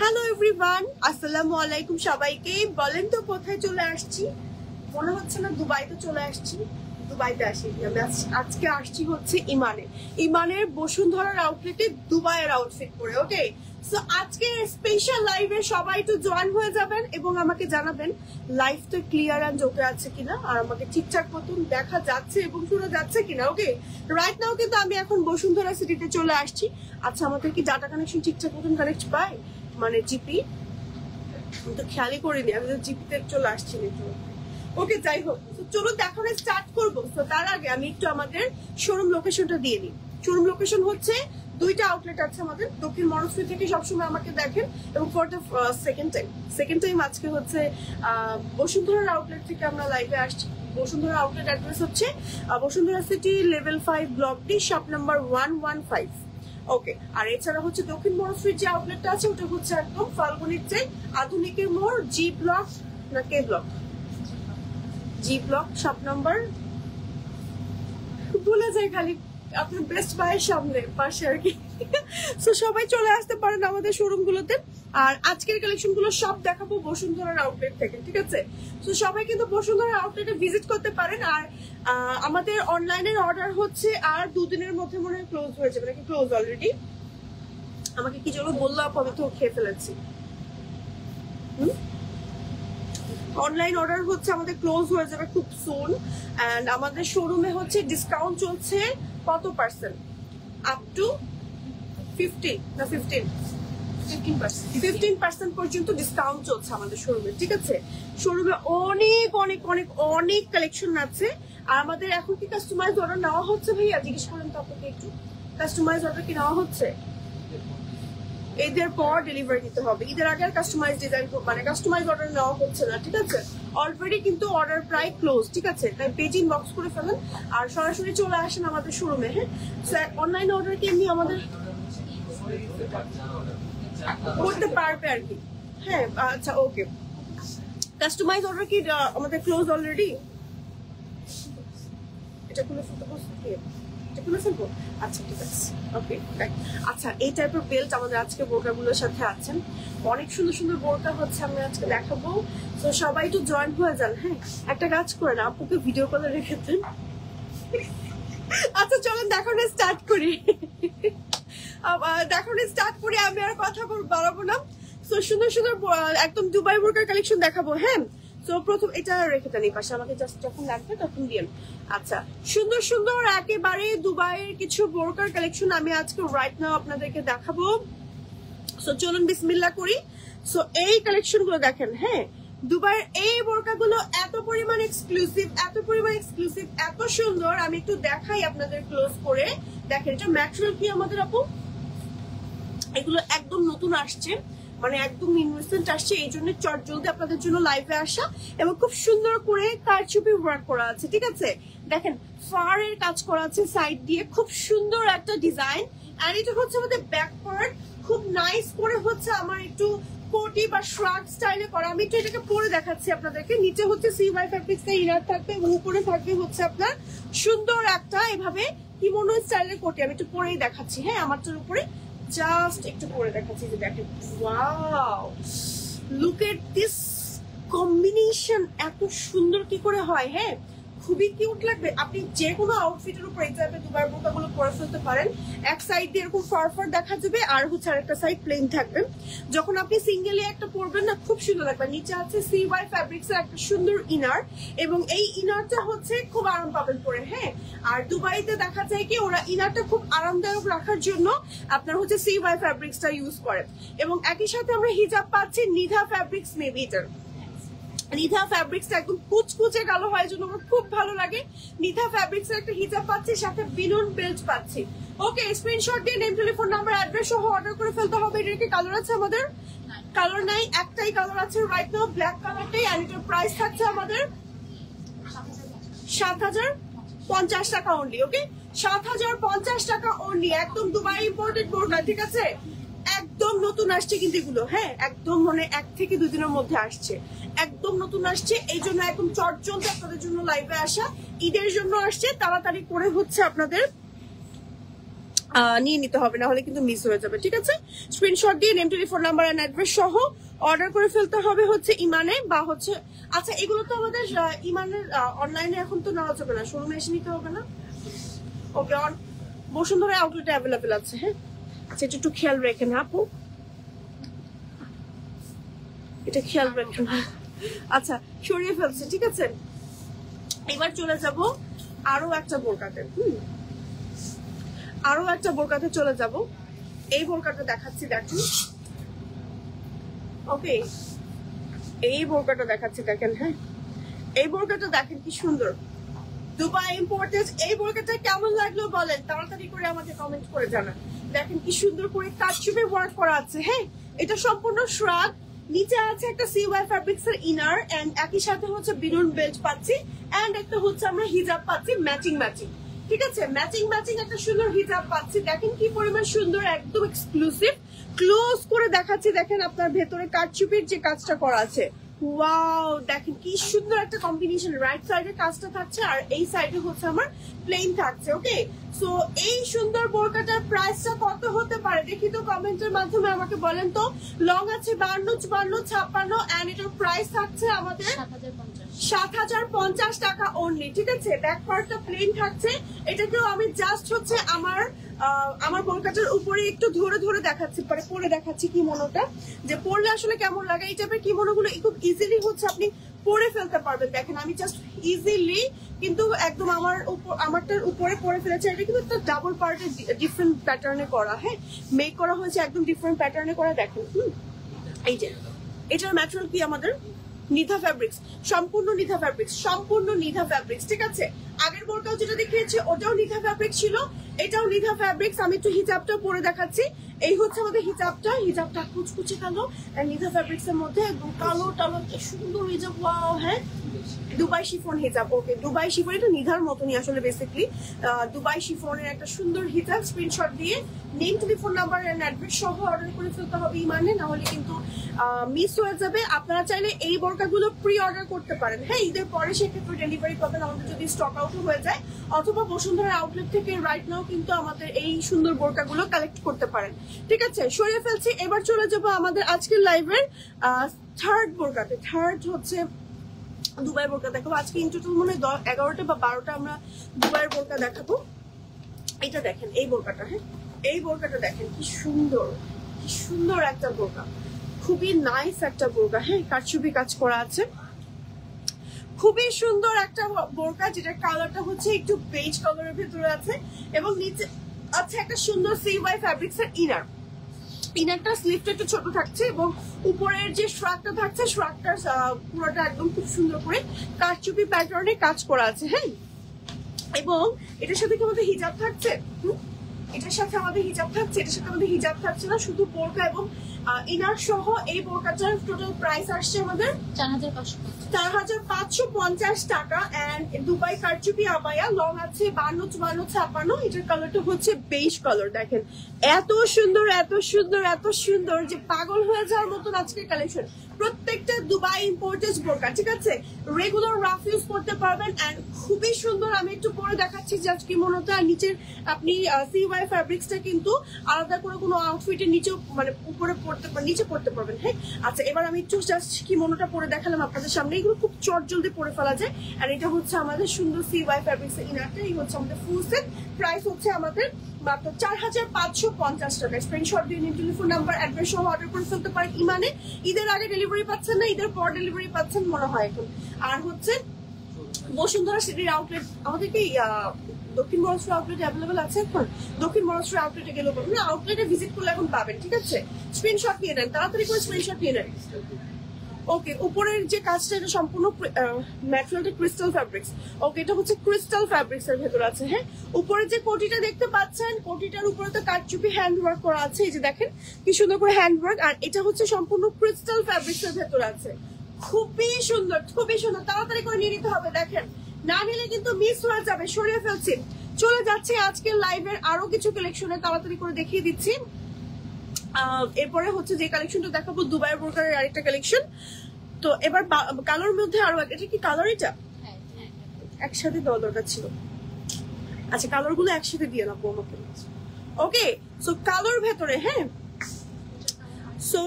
Hello everyone, আসসালামু আলাইকুম সবাইকে। বলেন তো কোথায় চলে আসছি? মনে হচ্ছে না দুবাইতে চলে আসছি। দুবাইতে আসি আমি, আজকে আসছি হচ্ছে ইমানের বসুন্ধরার আউটলেটে দুবাইয়ের আউটফিট পরে। ওকে, সো আজকে স্পেশাল লাইভে সবাই একটু জয়েন হয়ে যাবেন এবং আমাকে জানাবেন লাইভ তো ক্লিয়ার অ্যান্ড ওকে আছে কিনা, আর আমাকে ঠিকঠাক মতন দেখা যাচ্ছে এবং শোনা যাচ্ছে কিনা। ওকে, রাইট নাও কিন্তু আমি এখন বসুন্ধরা সিটিতে চলে আসছি। আচ্ছা, আমাদের কি ডাটা কানেকশন ঠিকঠাক মতন কানেক্ট পাই? মানে জিপি আমি তো খেয়ালই করিনি, আমি তো জিপিতে চলে আসছি। ওকে, যাই হোক, চলো এখন স্টার্ট করবো। তো তার আগে আমি একটু আমাদের শোরুম লোকেশনটা দিয়ে নিই। শোরুম লোকেশন হচ্ছে দুইটা আউটলেট আছে আমাদের। দক্ষিণ মনস্ফির থেকে সবসময় আমাকে দেখেন, এবং ফর দ্য সেকেন্ড টাইম আজকে হচ্ছে বসুন্ধরার আউটলেট থেকে আমরা লাইভে আসছি। বসুন্ধরা আউটলেট অ্যাড্রেস হচ্ছে Bashundhara city level 5 block D, shop number 115। ওকে, আর এছাড়া হচ্ছে দক্ষিণ মনস্ফির যে আউটলেটটা আছে ওটা হচ্ছে একদম ফাল্গুনির যে আধুনিকের মোড়, জি ব্লক না K block, G block, shop number ভুলে যায় খালি, আপনার বেস্ট বাইয়ের সামনে পাশে আর কি। সো সবাই চলে আসতে পারেন আমাদের শোরুম গুলোতে। আর আজকের কালেকশন গুলো সব দেখাবো বসুন্ধরার আউটলেট থেকে, ঠিক আছে? তো সবাই কিন্তু বসুন্ধরার আউটলেটে ভিজিট করতে পারেন। আর আমাদের অনলাইনের অর্ডার হচ্ছে আর দুদিনের মধ্যে মনে হয় ক্লোজ হয়ে যাবে, নাকি ক্লোজ অলরেডি? আমাকে কি জন্য বললো আপু, আমি তো খেয়ে ফেলেছি। অনলাইন অর্ডার হচ্ছে আমাদের ক্লোজ হয়ে যাবে খুব সুন। এন্ড আমাদের শোরুমে হচ্ছে ডিসকাউন্ট চলছে কত পার্সেন্ট? আপ টু 15% পর্যন্ত ডিসকাউন্ট চলছে আমাদের শোরুমে, ঠিক আছে? শোরুমে অনেক অনেক অনেক অনেক কালেকশন আছে। আর আমাদের এখন কি কাস্টমাইজ অর্ডার নেওয়া হচ্ছে ভাইয়া? জিজ্ঞেস করেন তো আপনাকে একটু, কাস্টমাইজ অর্ডার কি নেওয়া হচ্ছে? ঈদের পর ডেলিভারি দিতে হবে, ঈদের আগে আর কাস্টমাইজ ডিজাইন মানে কাস্টমাইজ অর্ডার নেওয়া হচ্ছে না, ঠিক আছে? অলরেডি কিন্তু অর্ডার প্রায় ক্লোজ, ঠিক আছে? তাই পেজ ইনবক্স করে ফেলেন আর সরাসরি চলে আসেন আমাদের শোরুমে। হ্যাঁ, অনলাইন অর্ডার কি এমনি আমাদের করতে পারবে আর কি। হ্যাঁ, আচ্ছা, ওকে। কাস্টমাইজ অর্ডার কি আমাদের ক্লোজ অলরেডি? এটা খুলে ফেলতে বসে খুলে ফেলবো? আচ্ছা, ঠিক আছে, ওকে। আচ্ছা, এই টাইপের বেল্ট আমাদের আজকে বোরকাগুলোর সাথে আছেন। অনেক সুন্দর সুন্দর বোরকা হচ্ছে আমি আজকে দেখাবো। তো সবাই একটু জয়েন হয়ে যান। হ্যাঁ, একটা কাজ করেন, আপুকে ভিডিও কলে রেখে দেন। আচ্ছা, চলুন দেখানো স্টার্ট করি। আমি আর কথা বাড়াবো না। তো সুন্দর সুন্দর একদম দুবাই বোরকার কালেকশন দেখাবো। হ্যাঁ, তো প্রথম এটা রেখে দেন এই পাশে, আমাকে জাস্ট যখন লাগবে তখন দিন। আচ্ছা, সুন্দর সুন্দর একেবারে দুবাইয়ের কিছু বোরকার কালেকশন আমি আজকে রাইট নাও আপনাদেরকে দেখাবো। সো চলুন বিসমিল্লাহ করি। সো এই কালেকশন গুলো দেখেন। হ্যাঁ, দুবাইয়ের এই বোরকাগুলো এত পরিমাণ এক্সক্লুসিভ, এত সুন্দর। আমি একটু দেখাই আপনাদের ক্লোজ করে। দেখেন, এটা ম্যাটেরিয়াল কি আমাদের আপু? এগুলো একদম নতুন আসছে, মানে একদম ইনভেস্টমেন্ট আসছে, এই জন্য চট জলদি আপনাদের জন্য লাইভে আসা। এবং খুব সুন্দর করে কারচুপি ওয়ার্ক করা আছে, ঠিক আছে? দেখেন, ফারের কাজ করা আছে সাইড দিয়ে, খুব সুন্দর একটা ডিজাইন। আর এটা হচ্ছে আমাদের ব্যাক পার্ট, খুব নাইস করে হচ্ছে আমার একটু কোটি বা শ্রাগ স্টাইলে করা। আমি একটু এটাকে পরে দেখাচ্ছি আপনাদেরকে। নিচে হচ্ছে সিওয়াই ফ্যাব্রিক্স এর ইনার থাকবে এবং উপরে থাকবে হচ্ছে আপনার সুন্দর একটা এভাবে কিমোনো স্টাইলের কোটি। আমি একটু পরেই দেখাচ্ছি। হ্যাঁ, আমারটার উপরে জাস্ট একটু পরে দেখাচ্ছি। যে দেখেন, wow, look at this combination, এত সুন্দর কি করে হয়! হ্যাঁ, খুবই কিউট লাগবে। আপনি যে কোনো আউটফিটের উপর এই টাইপের দুবার বোরকাগুলো পরে ফেলতে পারেন। এক সাইড দিয়ে এরকম ফার দেখা যাবে, আর হচ্ছে আরেকটা সাইড প্লেন থাকবে। যখন আপনি সিঙ্গেলি একটা পরবেন না, খুব সুন্দর লাগবে। নিচে আছে সিওয়াই ফ্যাব্রিক্স এর একটা সুন্দর ইনার, এবং এই ইনারটা হচ্ছে খুব আরাম পাবেন পরে। হ্যাঁ, আর দুবাইতে দেখা যায় কি ওরা ইনারটা খুব আরামদায়ক রাখার জন্য আপনার হচ্ছে সিওয়াই ফ্যাব্রিক্সটা ইউজ করে। এবং একই সাথে আমরা হিজাব পাচ্ছি নিধা ফ্যাব্রিক্স, মেবি এটার নিধা ফ্যাব্রিক্সটা একদম কুচকুচে কালো হয়, জন্য আমার খুব ভালো লাগে। নিধা ফ্যাব্রিক্স এর একটা হিজাব পাচ্ছি, সাথে বিনুন বেল্ট পাচ্ছি। ওকে, স্ক্রিনশট দিয়ে নেম, টেলিফোন নাম্বার, অ্যাড্রেস সহ অর্ডার করে ফেলতে হবে। এটার কি কালার আছে আমাদের? কালার নাই, একটাই কালার আছে রাইট নাও, ব্ল্যাক কালারটাই। আর এটার প্রাইস থাকছে আমাদের 7050 টাকা অনলি। ওকে, 7050 টাকা অনলি। একদম দুবাই ইম্পোর্টেড বোরকা, ঠিক আছে? একদম নতুন আসছে কিন্তু এগুলো। হ্যাঁ, একদম মানে 1 থেকে 2 দিনের মধ্যে আসছে, একদম নতুন আসছে। এই জন্য একদম চট চলতে আপনাদের জন্য লাইভে আসা। ঈদের জন্য আসছে, তাড়াতাড়ি করে হচ্ছে আপনাদের নিয়ে নিতে হবে, না হলে কিন্তু মিস হয়ে যাবে। ঠিক আছে, স্ক্রিনশট দিয়ে name, telephone number and address সহ অর্ডার করে ফেলতে হবে হচ্ছে ইমানে বা হচ্ছে, আচ্ছা এগুলো তো আমাদের ইমানের অনলাইনে এখন তো নেওয়া যাবে না, শোরুমে এসে নিতে হবে না? ওকে, বসুন্ধরা আউটলেটে অ্যাভেলেবেল আছে। হ্যাঁ, আচ্ছা এটা একটু খেয়াল রাখেন আপু, এটা খেয়াল রাখেন। আচ্ছা সরিয়ে ফেলছে, ঠিক আছে। এবার চলে যাব আরো একটা বোরকাতে। আরো একটা বোরকাতে চলে যাব। এই বোরকাটা দেখাচ্ছি, দেখুন। ওকে, এই বোরকাটা দেখাচ্ছি, দেখেন। হ্যাঁ, এই বোরকাটা দেখেন কি সুন্দর, দুবাই ইম্পোর্টেড। এই বোরকাটা কেমন লাগলো বলেন, তাড়াতাড়ি করে আমাকে কমেন্ট করে জানান। দেখেন কি সুন্দর করে কাটচুপে ওয়ার্ক করা আছে। হ্যাঁ, এটা সম্পূর্ণ শ্রাগ, নিচে আছে একটা সিওয়াই ফ্যাব্রিক্স এর ইনার এন্ড একই সাথে হচ্ছে বিনুন বেল্ট পাচ্ছি এন্ড একটা হচ্ছে আমরা হিজাব পাচ্ছি ম্যাচিং ম্যাচিং। ঠিক আছে, ম্যাচিং ম্যাচিং একটা সুন্দর হিজাব পাচ্ছি। দেখেন কি পরিমাণ সুন্দর, একদম এক্সক্লুসিভ। ক্লোজ করে দেখাচ্ছি, দেখেন আপনার ভেতরে কাটচুপির যে কাজটা করা আছে। ওয়াও, দেখেন কি সুন্দর একটা কম্বিনেশন। রাইট সাইডে কাজটা থাকছে আর এই সাইডে হচ্ছে আমার প্লেন থাকছে। ওকে, সো এই সুন্দর বোরকাটার প্রাইসটা কত হতে পারে দেখি তো কমেন্টের মাধ্যমে আমাকে বলেন তো। লং আছে 52, 54, 56 এন্ড এটার প্রাইস থাকছে আমাদের 7,050 টাকা অনলি। ঠিক আছে, ব্যাক পার্টটা প্লেন থাকছে। এটাকেও আমি জাস্ট হচ্ছে আমার বোরকাটার উপরে একটু ধরে ধরে দেখাচ্ছি, পরে পরে দেখাচ্ছি কি মনোটা, যে পরলে আসলে কেমন লাগে। এই টাইপের কি মনোগুলো খুব ইজিলি হচ্ছে আপনি পরে ফেলতে পারবেন। দেখেন আমি জাস্ট ইজিলি কিন্তু একদম আমারটার উপরে পরে ফেলেছে। এটা কিন্তু একটা ডাবল পার্টের ডিফারেন্ট প্যাটার্নে করা। হ্যাঁ, মেক করা হয়েছে একদম ডিফারেন্ট প্যাটার্নে করা। দেখেন এই যে এটার ম্যাটেরিয়াল কি আমাদের নিধা ফ্যাব্রিক্স, সম্পূর্ণ নিধা ফ্যাব্রিক্স, সম্পূর্ণ নিধা ফ্যাব্রিক্স। ঠিক আছে, আগের বোরকাও যেটা দেখিয়েছি ওটাও নিধা ফ্যাব্রিক্স ছিল, এটাও নিধা ফ্যাব্রিক্স। আমি একটু হিজাবটা পরে দেখাচ্ছি। এই হচ্ছে আমাদের হিজাবটা কুচকুচে কালো নিধা ফ্যাব্রিক্স এর মধ্যে একদম কালো টালো সুন্দর হিজাব। ওয়াও, হ্যাঁ দুবাই শিফন হিজাব। ওকে, দুবাই শিফন, এটা নিধার মতনই আসলে বেসিক্যালি দুবাই শিফনের একটা সুন্দর হিজাব। স্ক্রিনশট দিয়ে name, telephone number and address সহ অর্ডার করে ফেলতে হবে ইমানে, না হলে কিন্তু মিস হয়ে যাবে। আপনারা চাইলে এই বোরকাগুলো প্রি অর্ডার করতে পারেন। হ্যাঁ, ঈদের পরে সেক্ষেত্রে ডেলিভারি পাবেন আমাদের যদি স্টক আউট হয়ে যায়, অথবা বসুন্ধরা আউটলেট থেকে রাইট নাও কিন্তু আমাদের এই সুন্দর বোরকাগুলো কালেক্ট করতে পারেন। ঠিক আছে, সরিয়ে ফেলছি। এবার চলে যাবো আমাদের আজকের লাইভের থার্ড বোরকাতে। থার্ড হচ্ছে দুবাই বোরকা দেখাবো আজকে। ইন টোটাল মনে হয় 11টা বা 12টা আমরা দুবাইয়ের বোরকা দেখাবো। এটা দেখেন এই বোরকাটা। হ্যাঁ, এই বোরকাটা দেখেন কি সুন্দর, কি সুন্দর একটা বোরকা, খুবই নাইস একটা বোরকা। হ্যাঁ, কারচুপি কাজ করা আছে, খুবই সুন্দর একটা বোরকা, যেটার কালারটা হচ্ছে একটু বেজ কালারের ভেতরে আছে এবং নিচে আছে একটা সুন্দর সিওয়াই ফ্যাব্রিক্স এর ইনার। ইনারটা স্লিভটা একটু ছোট থাকছে এবং উপরের যে শ্রাগটা থাকছে, শ্রাগটার পুরোটা একদম খুব সুন্দর করে কারচুপি প্যাটার্নে কাজ করা আছে। হ্যাঁ, এবং এটার সাথে কি আমাদের হিজাব থাকছে, এটার সাথে আমাদের হিজাব থাকছে, এটার সাথে আমাদের হিজাব থাকছে না, শুধু বোরকা এবং ইনার সহ এই বোরকাটার টোটাল প্রাইস আসছে আমাদের 4,550 টাকা। এন্ড দুবাই কারচুপি আবায়া, লং আছে 52, 54, 56। এটার কালারটা হচ্ছে বেজ কালার। দেখেন এত সুন্দর, এত সুন্দর, এত সুন্দর যে পাগল হয়ে যাওয়ার মতন আজকের কালেকশন। প্রত্যেকটা দুবাই ইম্পোর্টেড বোরকা। ঠিক আছে, রেগুলার রাফ ইউজ করতে পারবেন এন্ড খুবই সুন্দর। আমি একটু পরে দেখাচ্ছি জাস্ট কি মনোটা। নিচের আপনি সিওয়াই ফ্যাব্রিক্সটা কিন্তু আলাদা করে কোনো আউটফিটের নিচে মানে উপরে পড়তে নিচে পড়তে পারবেন। হ্যাঁ, আচ্ছা এবার আমি একটু জাস্ট কি মনোটা পরে দেখালাম আপনাদের সামনে। এগুলো খুব চট জলদি পরে ফেলা যায়। আর এটা হচ্ছে আমাদের সুন্দর সিওয়াই ফ্যাব্রিক্স এর ইনারটা। এই হচ্ছে আমাদের ফুল সেট। প্রাইস হচ্ছে আমাদের মাত্র 4,550 টাকা। স্ক্রিনশট দিয়ে নিন, টেলিফোন নাম্বার অ্যাড্রেস সহ অর্ডার করে ফেলতে পারেন ইমানে। ঈদের আগে ডেলিভারি পাচ্ছেন না, ঈদের পর ডেলিভারি পাচ্ছেন মনে হয় এখন। আর হচ্ছে বসুন্ধরা সিটির আউটলেট আমাদের কি দক্ষিণ বড়শ্রী আউটলেট অ্যাভেলেবল আছে এখন। দক্ষিণ বড়শ্রী আউটলেটে গেলেও পাবেন, না আউটলেটে ভিজিট করলে এখন পাবেন। ঠিক আছে, স্ক্রিনশট নিয়ে নেন, তাড়াতাড়ি করে স্ক্রিনশট নিয়ে নেন। ওকে, উপরের যে কাজটা এটা সম্পূর্ণ ম্যাটেরিয়ালটা ক্রিস্টাল ফ্যাব্রিক্স। ওকে, এটা হচ্ছে ক্রিস্টাল ফ্যাব্রিক্স এর ভেতর আছে। হ্যাঁ, উপরে যে কোটিটা দেখতে পাচ্ছেন, কোটিটার উপরে তো কারচুপি হ্যান্ড ওয়ার্ক করা আছে। এই যে দেখেন কি সুন্দর করে হ্যান্ড ওয়ার্ক। আর এটা হচ্ছে সম্পূর্ণ ক্রিস্টাল ফ্যাব্রিক্স এর ভেতর আছে। খুবই সুন্দর, খুবই সুন্দর। তাড়াতাড়ি করে নিয়ে নিতে হবে, দেখেন না নিলে কিন্তু মিস হয়ে যাবে। সরিয়ে ফেলছি, চলে যাচ্ছে আজকের লাইভের আরো কিছু কালেকশনে, তাড়াতাড়ি করে দেখিয়ে দিচ্ছি। এরপরে হচ্ছে যে কালেকশনটা দেখাবো দুবাইয়ের বোরকার আরেকটা কালেকশন। তো এবার কালার মধ্যে আরো, এটা কি কালার, এটা একসাথে দেওয়া দরকার ছিল। আচ্ছা কালার গুলো একসাথে দিয়ে রাখবো আমাকে। ওকে, সো কালোর ভেতরে, হ্যাঁ। সো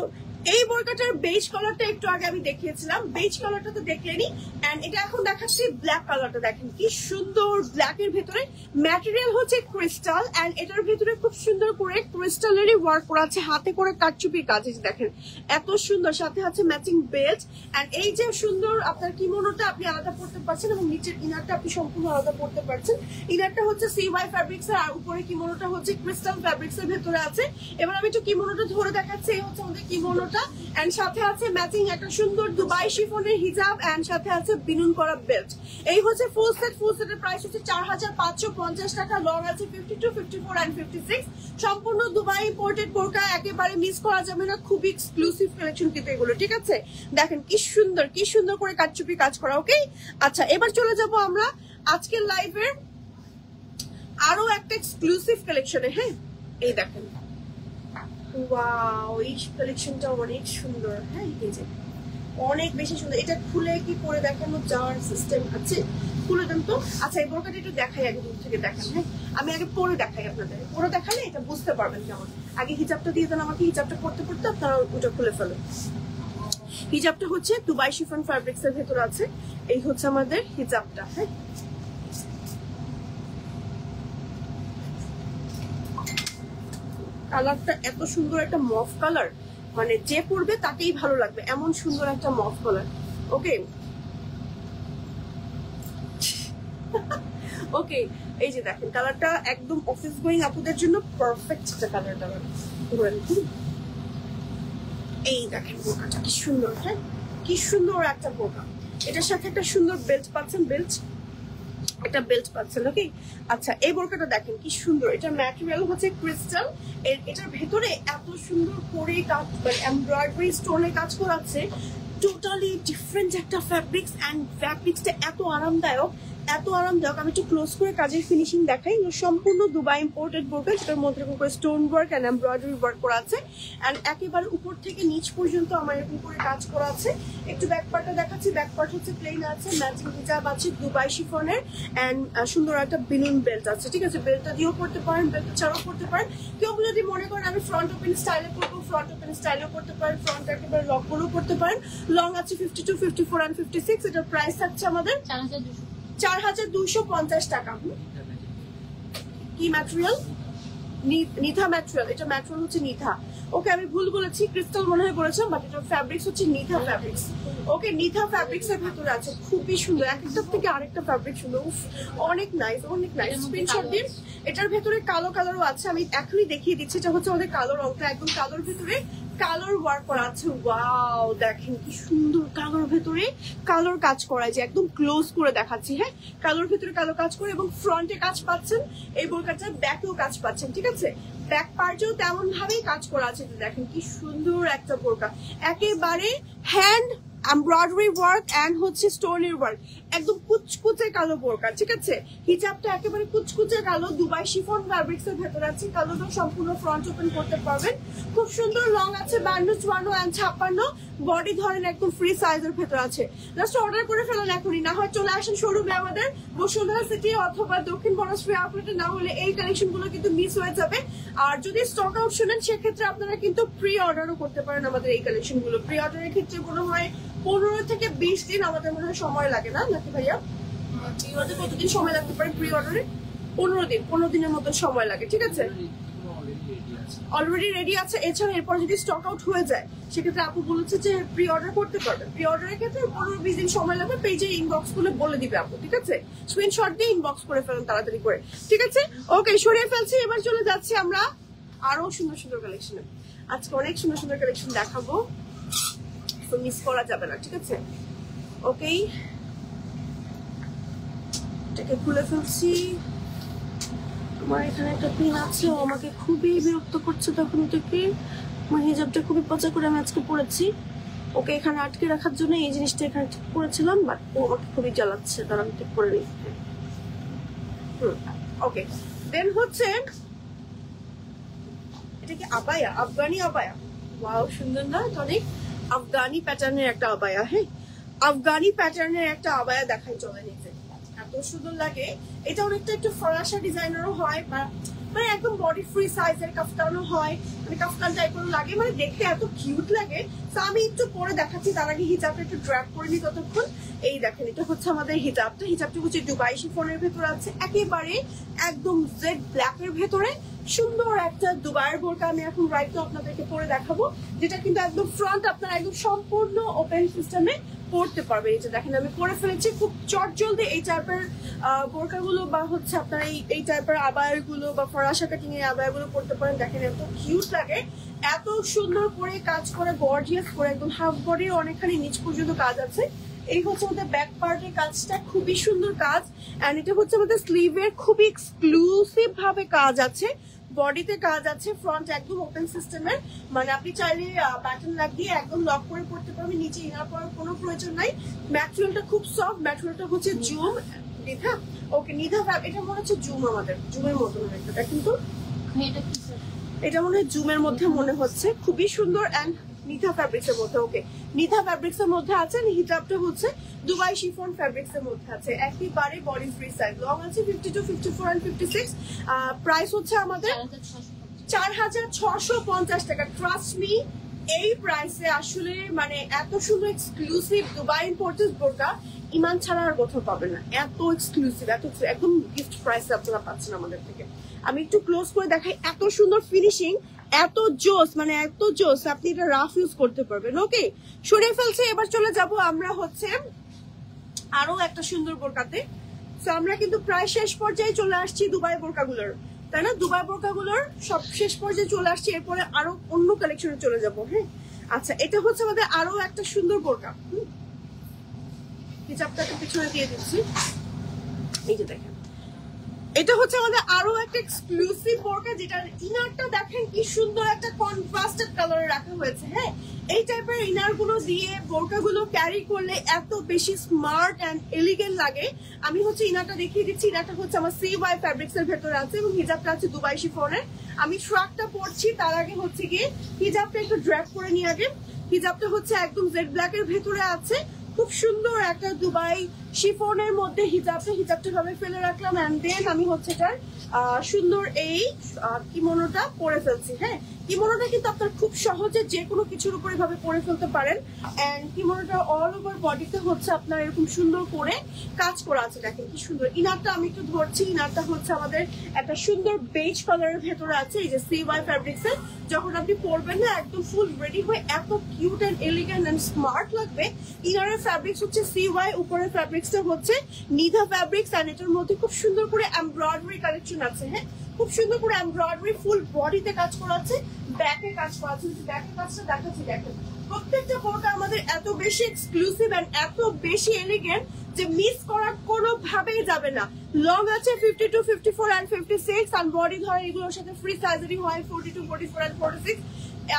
এই বোরকাটার বেজ কালারটা একটু আগে আমি দেখিয়েছিলাম, বেজ কালারটা তো দেখলেনি। এন্ড এটা এখন দেখাচ্ছি ব্ল্যাক কালারটা, দেখেন কি সুন্দর ব্ল্যাক এর ভেতরে ম্যাটেরিয়াল হচ্ছে ক্রিস্টাল, এন্ড এটার ভেতরে খুব সুন্দর করে ক্রিস্টালেরই ওয়ার্ক করা আছে, হাতে করে কারচুপির কাজ, দেখেন এত সুন্দর। সাথে আছে ম্যাচিং বেল্ট, এন্ড এই যে সুন্দর আপনার কিমোনোটা আপনি আলাদা পড়তে পারছেন এবং নিচের ইনারটা আপনি সম্পূর্ণ আলাদা পড়তে পারছেন। ইনারটা হচ্ছে CY ফ্যাব্রিক্স এর, আর উপরে কিমোনোটা হচ্ছে ক্রিস্টাল ফ্যাব্রিক্স এর ভেতরে আছে। এবার আমি একটু কিমোনোটা ধরে দেখাচ্ছি, এই হচ্ছে আমাদের কিমোনো, এন্ড সাথে আছে ম্যাচিং একটা সুন্দর দুবাই শিফনের হিজাব, এন্ড সাথে আছে বিনুন করা বেল্ট। এই হচ্ছে ফুল সেট। ফুল সেটের প্রাইস হচ্ছে 4550 টাকা। লং আছে 52, 54 এন্ড 56। সম্পূর্ণ দুবাই ইম্পোর্টেড বোরকা, একেবারে মিস করা যাবে না, খুবই এক্সক্লুসিভ কালেকশন কিন্তু এগুলো, ঠিক আছে। দেখেন কি সুন্দর করে কারচুপি কাজ করা। ওকে, আচ্ছা এবার চলে যাব আমরা আজকের লাইভের আরো একটা এক্সক্লুসিভ কালেকশনে। হ্যাঁ, এই দেখেন, ওয়াও, এই কালেকশনটা অনেক সুন্দর। হ্যাঁ, এই যে অনেক বেশি সুন্দর। এটা খুলে কি পরে দেখানো যাওয়ার সিস্টেম আছে? খুলে দেন তো। আচ্ছা, এই বোরকাটা একটু দেখাই, আগে দূর থেকে দেখান। হ্যাঁ, আমি আগে পরে দেখাই আপনাদের, পরে দেখালে এটা বুঝতে পারবেন কেমন। আগে হিজাবটা দিয়ে দেন আমাকে, হিজাবটা পড়তে পড়তে আপনারা ওটা খুলে ফেলেন। হিজাবটা হচ্ছে দুবাই শিফন ফ্যাব্রিক্স এর ভেতর আছে। এই হচ্ছে আমাদের হিজাবটা। হ্যাঁ, কালারটা এত সুন্দর, একটা মফ কালার, মানে যে পরবে তাকেই ভালো লাগবে, এমন সুন্দর একটা মফ কালার। ওকে ওকে, এই যে দেখেন কালারটা একদম অফিস গোয়িং আপুদের জন্য পারফেক্ট একটা কালারটা। এই দেখেন বোরকাটা কি সুন্দর। হ্যাঁ, কি সুন্দর একটা বোরকা। এটার সাথে একটা সুন্দর বেল্ট পাচ্ছেন, একটা বেল্ট পাচ্ছেন। ওকে, আচ্ছা এই বোরকাটা দেখেন কি সুন্দর। এটা ম্যাটেরিয়াল হচ্ছে ক্রিস্টাল, এটার ভেতরে এত সুন্দর করে কাজ, মানে এমব্রয়ডারি স্টোনে কাজ করা আছে। টোটালি ডিফারেন্ট একটা ফ্যাব্রিক্স, এন্ড ফ্যাব্রিক্সটা এত আরামদায়ক। আমি একটু ক্লোজ করে কাজের ফিনিশিং দেখাই। সম্পূর্ণ দুবাই ইম্পোর্টেড বোরকা, যেটার মধ্যে stone work and embroidery work করা আছে, এন্ড একেবারে উপর থেকে নিচ পর্যন্ত আমার এরকম করে কাজ করা আছে। একটু ব্যাক পার্টটা দেখাচ্ছি। ব্যাক পার্ট হচ্ছে প্লেন আছে, ম্যাচিং হিজাব আছে দুবাই শিফনের, এন্ড সুন্দর একটা বিনুন বেল্ট আছে, ঠিক আছে। বেল্টটা দিয়েও পড়তে পারেন, বেল্টটা ছাড়াও পড়তে পারেন। কেউ যদি মনে করেন আমি ফ্রন্ট ওপেন স্টাইলে করবো, ফ্রন্ট ওপেন স্টাইলেও করতে পারেন, ফ্রন্ট একেবারে লক করেও করতে পারেন। লং আছে 52, 54 এন্ড 56। এটার প্রাইস থাকছে আমাদের 4250 টাকা। কি ম্যাটেরিয়াল? নিথা ম্যাটেরিয়াল। এটা ম্যাটেরিয়াল হচ্ছে নিথা। ওকে, আমি ভুল বলেছি, ক্রিস্টাল মনে হয় বলেছিলাম, বাট এটা ফ্যাব্রিক্স হচ্ছে নিথা ফ্যাব্রিক্স। ওকে, নিথা ফ্যাব্রিক্স এর ভেতরে আছে, খুবই সুন্দর, একটা থেকে আরেকটা ফ্যাব্রিক সুন্দর। উফ, অনেক নাইস, অনেক নাইস। স্ক্রিনশট দিন। এটার ভেতরে কালো কালারও আছে, আমি এখনই দেখিয়ে দিচ্ছি। এটা হচ্ছে আমাদের কালো রংটা, একদম কালোর ভেতরে কালার ওয়ার্ক করা আছে। ওয়াও, দেখেন কি সুন্দর কালোর ভেতরে কালোর কাজ করা, যে একদম ক্লোজ করে দেখাচ্ছি। হ্যাঁ, কালোর ভেতরে কালো কাজ করে, এবং ফ্রন্টে কাজ পাচ্ছেন, এই বোরকাটার ব্যাকেও কাজ পাচ্ছেন, ঠিক আছে। ব্যাক পার্টেও তেমন ভাবেই কাজ করা আছে। দেখেন কি সুন্দর একটা বোরকা, একেবারে হ্যান্ড এমব্রয়ডারি ওয়ার্ক এন্ড হচ্ছে স্টোনের ওয়ার্ক, একদম কুচকুচে কালো বোরকা, ঠিক আছে। হিজাবটা একেবারে কুচকুচে কালো, দুবাই শিফন ফ্যাব্রিক্স এর ভেতরে আছে। কালোটা সম্পূর্ণ ফ্রন্ট ওপেন করতে পারবেন, খুব সুন্দর। লং আছে 52, 54 এন্ড 56। বডি ধরেন একদম ফ্রি সাইজের ভেতর আছে। জাস্ট অর্ডার করে ফেলেন এখনই, না হয় চলে আসেন শোরুমে আমাদের বসুন্ধরা সিটি অথবা দক্ষিণ বনশ্রী আউটলেটে, না হলে এই কালেকশন গুলো কিন্তু মিস হয়ে যাবে। আর যদি স্টক আউট শুনেন, সেক্ষেত্রে আপনারা কিন্তু প্রি অর্ডারও করতে পারেন আমাদের এই কালেকশন গুলো। প্রি অর্ডারের ক্ষেত্রে মনে হয় 15 থেকে 20 দিন আমাদের মনে হয় সময় লাগে, না নাকি ভাইয়া? প্রি অর্ডারে কতদিন সময় লাগতে পারে? প্রি অর্ডারে 15 দিনের মতো সময় লাগে, ঠিক আছে। অলরেডি রেডি আছে। এছাড়া এরপর যদি স্টক আউট হয়ে যায়, সেক্ষেত্রে আপু বলেছে যে প্রি অর্ডার করতে পারবেন। প্রি অর্ডারের ক্ষেত্রে 15-20 দিন সময় লাগবে, পেজে ইনবক্স করলে বলে দিবে আপু, ঠিক আছে। স্ক্রিনশট দিয়ে ইনবক্স করে ফেলেন তাড়াতাড়ি করে, ঠিক আছে। ওকে, সরিয়ে ফেলছি। এবার চলে যাচ্ছি আমরা আরো সুন্দর সুন্দর কালেকশনে। আজকে অনেক সুন্দর সুন্দর কালেকশন দেখাবো, তো মিস করা যাবে না, ঠিক আছে। ওকে, এটাকে খুলে ফেলছি। আমার এখানে একটা পিন আছে, ও আমাকে খুবই বিরক্ত করছে তখন থেকে। আমার হিজাবটা খুবই পচা করে আমি আজকে পরেছি, ওকে এখানে আটকে রাখার জন্য এই জিনিসটা এখানে ঠিক করেছিলাম, বাট ও আমাকে খুবই জ্বালাচ্ছে, তারা আমি ঠিক করে নিই। ওকে, দেন হচ্ছে এটা কি আবায়া, আফগানি আবায়া। ওয়াও, সুন্দর না অনেক? আফগানি প্যাটার্নের একটা আবায়া। হ্যাঁ, আফগানি প্যাটার্নের একটা আবায়া দেখাই, চলে নিতে এত সুন্দর লাগে। এটা অনেকটা একটু ফরাসা ডিজাইনারও হয়, বা মানে একদম বডি ফ্রি সাইজের কাফতানও হয়, মানে কাফতান টাইপের লাগে, মানে দেখতে এত কিউট লাগে। তো আমি একটু পরে দেখাচ্ছি, তার আগে হিজাবটা একটু ড্র্যাপ করে নিই ততক্ষণ। এই দেখেন এটা হচ্ছে আমাদের হিজাবটা হচ্ছে দুবাই শিফনের ভেতরে আছে, একেবারে একদম জেড ব্ল্যাকের ভেতরে সুন্দর একটা দুবাইয়ের বোরকা আমি এখন রাইট নাও আপনাদেরকে পরে দেখাবো, যেটা কিন্তু একদম ফ্রন্ট আপনারা একদম সম্পূর্ণ ওপেন সিস্টেমে পড়তে পারবে। এই যে দেখেন আমি পরে ফেলেছি, খুব চটজলদি এই টাইপের বোরকাগুলো বা হচ্ছে আপনারা এই টাইপের আবায়ারগুলো বা ফরাসা কাটিং এর আবায়ারগুলো পড়তে পারেন। দেখেন এত কিউট লাগে, এত সুন্দর করে কাজ করে, গর্জিয়াস করে, একদম হাফ বডির অনেকখানি নিচ পর্যন্ত কাজ আছে। এই হচ্ছে আমাদের ব্যাক পার্টের কাজটা, খুবই সুন্দর কাজ। এন্ড এটা হচ্ছে আমাদের স্লিভের খুবই এক্সক্লুসিভ ভাবে কাজ আছে, বডিতে কাজ আছে, ফ্রন্ট একদম ওপেন সিস্টেমের, মানে আপনি চাইলে বাটন লাগিয়ে একদম লক করে পড়তে পারবেন, নিচে ইনার পরার কোনো প্রয়োজন নাই। ম্যাটেরিয়ালটা খুব সফট, ম্যাটেরিয়ালটা হচ্ছে জুম নিধা, ওকে নিধা ফ্যাব, এটা মনে হচ্ছে জুম, আমাদের জুমের মতো এটা, কিন্তু এটা মনে হয় জুমের মধ্যে মনে হচ্ছে, খুবই সুন্দর। এন্ড নিধা ফ্যাব্রিক্স এর মধ্যে, ওকে নিধা ফ্যাব্রিক্স এর মধ্যে আছে। হিজাবটা হচ্ছে দুবাই শিফন ফ্যাব্রিক্স এর মধ্যে আছে, একেবারে বডি ফ্রি সাইজ, লং আছে 52, 54 and 56। প্রাইস হচ্ছে আমাদের 4650 টাকা। ট্রাস্ট মি, এই প্রাইসে আসলে মানে এত সুন্দর এক্সক্লুসিভ দুবাই ইম্পোর্টেড বোরকা ইমান ছাড়া আর কোথাও পাবেন না, এত এক্সক্লুসিভ, এত একদম গিফট প্রাইসে আপনারা পাচ্ছেন আমাদের থেকে। আমি একটু ক্লোজ করে দেখাই, এত সুন্দর ফিনিশিং, এত জোস, মানে এত জোস, আপনি এটা রাফ ইউজ করতে পারবেন। ওকে সরিয়ে ফেলছে, এবার চলে যাব আমরা হচ্ছে আরো একটা সুন্দর বোরকাতে। তো আমরা কিন্তু প্রায় শেষ পর্যায়ে চলে আসছি দুবাই বোরকাগুলোর, তাই না? দুবাই বোরকাগুলোর সব শেষ পর্যায়ে চলে আসছি, এরপরে আরো অন্য কালেকশনে চলে যাব। হ্যাঁ আচ্ছা, এটা হচ্ছে আমাদের আরো একটা সুন্দর বোরকা, হিজাবটাকে পিছনে দিয়ে দিচ্ছি। এই যে দেখেন, এটা হচ্ছে আমাদের আরো একটা এক্সক্লুসিভ বোরকা, যেটার ইনারটা দেখেন কি সুন্দর একটা কন্ট্রাস্টেড কালারে রাখা হয়েছে। হ্যাঁ এই টাইপের ইনার গুলো দিয়ে বোরকা গুলো ক্যারি করলে এত বেশি স্মার্ট এন্ড এলিগেন্ট লাগে। আমি হচ্ছে ইনারটা দেখিয়ে দিচ্ছি, ইনারটা হচ্ছে আমার CY ফ্যাব্রিক্স এর ভেতরে আছে এবং হিজাবটা আছে দুবাই শিফনের। আমি ফ্রকটা পরছি, তার আগে হচ্ছে গিয়ে হিজাবটা একটু ড্র্যাপ করে নিয়ে আগে। হিজাবটা হচ্ছে একদম জেড ব্ল্যাক এর ভেতরে আছে, খুব সুন্দর একটা দুবাই শিফনের মধ্যে হিজাবটা ভাবে ফেলে রাখলাম। এন্ড দেন আমি হচ্ছে এটার সুন্দর এই কিমোনোটা পরে ফেলছি। হ্যাঁ কিমোনোটা কিন্তু আপনার খুব সহজে যে কোনো কিছুর উপরে ভাবে পরে ফেলতে পারেন। এন্ড কিমোনোটা অল ওভার বডিতে হচ্ছে আপনার এরকম সুন্দর করে কাজ করা আছে, দেখেন কি সুন্দর। ইনারটা আমি একটু ধরছি, ইনারটা হচ্ছে আমাদের একটা সুন্দর বেজ কালারের ভেতরে আছে, এই যে CY ফ্যাব্রিক্স এর। যখন আপনি পরবেন না একদম ফুল রেডি হয়ে এত cute and elegant and smart লাগবে। ইনারের ফ্যাব্রিক্স হচ্ছে CY, উপরের ফ্যাব্রিক্সটা হচ্ছে নিধা ফ্যাব্রিক্স। এন্ড এটার মধ্যে খুব সুন্দর করে এমব্রয়ডারি কালেকশন আছে। হ্যাঁ খুব সুন্দর করে এমব্রয়ডারি ফুল বডিতে কাজ করা আছে, ব্যাকে কাজ করা আছে। ব্যাকের কাজটা দেখাচ্ছি, দেখেন প্রত্যেকটা বোরকা আমাদের এত বেশি এক্সক্লুসিভ এন্ড এত বেশি এলিগেন্ট যে মিস করার কোনো ভাবেই যাবে না। লং আছে 52, 54 and 56, আর বডি ধরে এগুলোর সাথে ফ্রি সাইজেরই হয় 42, 44 and 46।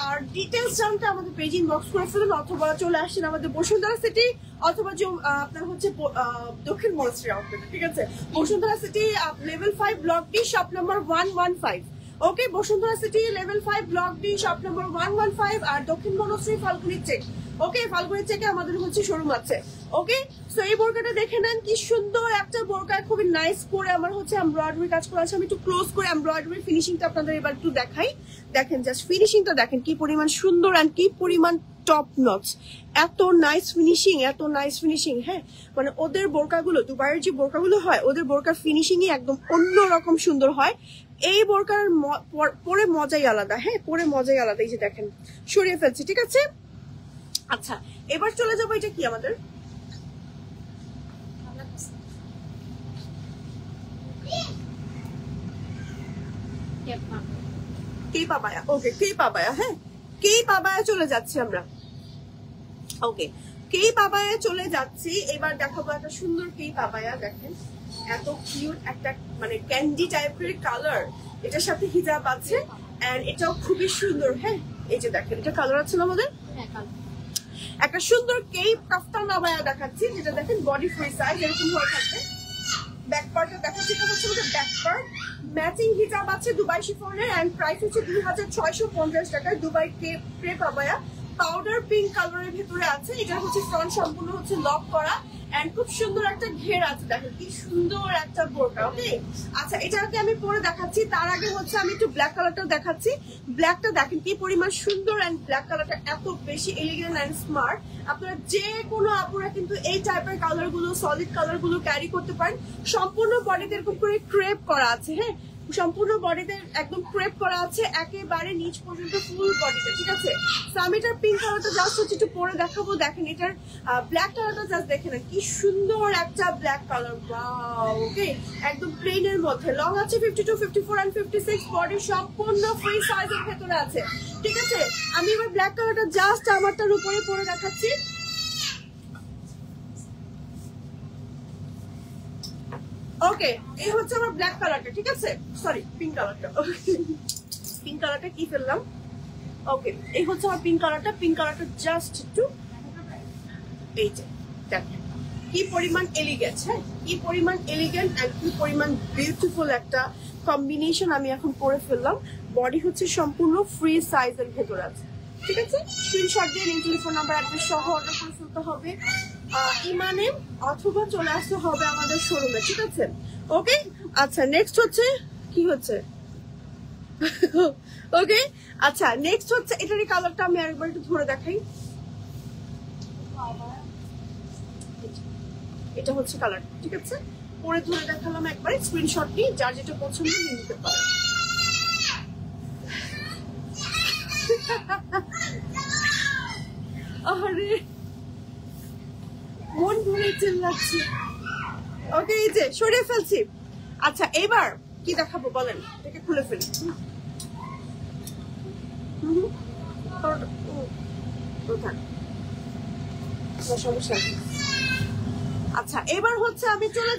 আর ডিটেলস জানতে আমাদের পেজ ইনবক্স করে ফেলুন, অথবা চলে আসছেন আমাদের বসুন্ধরা সিটি, অথবা যে আপনার হচ্ছে দক্ষিণ মনস্ট্রি আউটলেট, ঠিক আছে? Bashundhara city level 5 block D shop number 115। Okay Bashundhara city level 5 block D shop number 115, আর দক্ষিণ মনস্ট্রি ফাল্গুনি চেক। ওকে ফাল্গুনি চেকে আমাদের হচ্ছে শোরুম আছে। ওকে সো এই বোরকাটা দেখে নেন, কি সুন্দর একটা বোরকা, খুবই নাইস করে আমার হচ্ছে এমব্রয়ডারি কাজ করা আছে। আমি একটু ক্লোজ করে এমব্রয়ডারি ফিনিশিংটা আপনাদের এবার একটু দেখাই। দেখেন জাস্ট ফিনিশিংটা দেখেন কি পরিমাণ সুন্দর এন্ড কি পরিমাণ টপ নচ, এত নাইস ফিনিশিং, এত নাইস ফিনিশিং। হ্যাঁ মানে ওদের বোরকাগুলো, দুবাইয়ের যে বোরকাগুলো হয়, ওদের বোরকার ফিনিশিংই একদম অন্যরকম সুন্দর হয়। এই বোরকার পরে মজাই আলাদা। হ্যাঁ পরে মজাই আলাদা। এই যে দেখেন সরিয়ে ফেলছি, ঠিক আছে? আচ্ছা এবার চলে যাবো, এটা কি আমাদের কেপ আবায়া। ওকে কেপ আবায়া, হ্যাঁ কেপ আবায়া চলে যাচ্ছি আমরা। ওকে কেপ আবায়া চলে যাচ্ছি, এবার দেখাবো একটা সুন্দর কেপ আবায়া। দেখেন এত কিউট একটা মানে ক্যান্ডি টাইপের কালার, এটার সাথে হিজাব আছে এন্ড এটাও খুবই সুন্দর। হ্যাঁ এই যে দেখেন এটা কালার আছে না আমাদের, একটা সুন্দর কেপ কাফতান আবায়া দেখাচ্ছি, যেটা দেখেন বডি ফ্রি সাইজ এরকম হয়ে থাকবে। ব্যাক পার্টটা দেখাচ্ছি, এটা হচ্ছে আমাদের ব্যাক পার্ট। ম্যাচিং হিজাব আছে দুবাই শিফনের এন্ড প্রাইস হচ্ছে 2650 টাকা। Dubai crepe abaya powder pink কালারের ভেতরে আছে। এটা হচ্ছে ফ্রন্ট সম্পূর্ণ হচ্ছে লক করা এন্ড খুব সুন্দর একটা ঘের আছে, দেখেন কি সুন্দর একটা বোরকা। ওকে, আচ্ছা এটাকে আমি পরে দেখাচ্ছি, তার আগে হচ্ছে আমি একটু ব্ল্যাক কালারটাও দেখাচ্ছি। ব্ল্যাকটা দেখেন কি পরিমাণ সুন্দর, এন্ড ব্ল্যাক কালারটা এত বেশি এলিগেন্ট এন্ড স্মার্ট। আপনারা যে কোনো আপুরা কিন্তু এই টাইপের কালার গুলো, সলিড কালার গুলো ক্যারি করতে পারেন। সম্পূর্ণ বডিতে এরকম করে ক্রেপ করা আছে, হ্যাঁ সম্পূর্ণ বডিতে একদম ক্রেপ করা আছে, একেবারে নিচ পর্যন্ত ফুল বডিতে, ঠিক আছে। তো আমি এটার পিঙ্ক কালারটা জাস্ট হচ্ছে একটু পরে দেখাবো। দেখেন এটার ব্ল্যাক কালারটা জাস্ট দেখেন কি সুন্দর একটা ব্ল্যাক কালার, ওয়াও। ওকে, একদম প্লেন এর মধ্যে, লং আছে 52, 54 এন্ড 56, বডি সম্পূর্ণ ফ্রি সাইজের ভেতরে আছে, ঠিক আছে। আমি এবার ব্ল্যাক কালারটা জাস্ট আমারটার উপরে পরে দেখাচ্ছি। ওকে, এই হচ্ছে আমার ব্ল্যাক কালারটা, ঠিক আছে, সরি পিঙ্ক কালারটা, পিঙ্ক কালারটা কি ফেললাম। ওকে, এই হচ্ছে আমার পিঙ্ক কালারটা। পিঙ্ক কালারটা জাস্ট একটু এই যে দেখেন কি পরিমাণ এলিগেন্ট, হ্যাঁ কি পরিমাণ এলিগেন্ট এন্ড কি পরিমাণ বিউটিফুল একটা কম্বিনেশন আমি এখন করে ফেললাম। বডি হচ্ছে সম্পূর্ণ ফ্রি সাইজের ভেতরে আছে, ঠিক আছে। স্ক্রিনশট দিয়ে নিন, টেলিফোন নাম্বার অ্যাড্রেস সহ অর্ডার করে ফেলতে হবে ইমানে, অথবা চলে আসতে হবে আমাদের শোরুমে, ঠিক আছে। ওকে, আচ্ছা নেক্সট হচ্ছে কি হচ্ছে, ওকে আচ্ছা নেক্সট হচ্ছে এটারই কালারটা আমি আরেকবার একটু ধরে দেখাই। এটা হচ্ছে কালার, ঠিক আছে, পরে ধরে দেখালাম একবার। স্ক্রিনশট নিয়ে যার যেটা পছন্দ নিয়ে নিতে পারেন। আরে মন ভরে চিল্লাচ্ছি। ওকে, এই যে সরিয়ে ফেলছি। আচ্ছা এবার কি দেখাবো বলেন, এটাকে খুলে ফেলি। সমস্যা নেই। আচ্ছা এবার হচ্ছে আমি চলে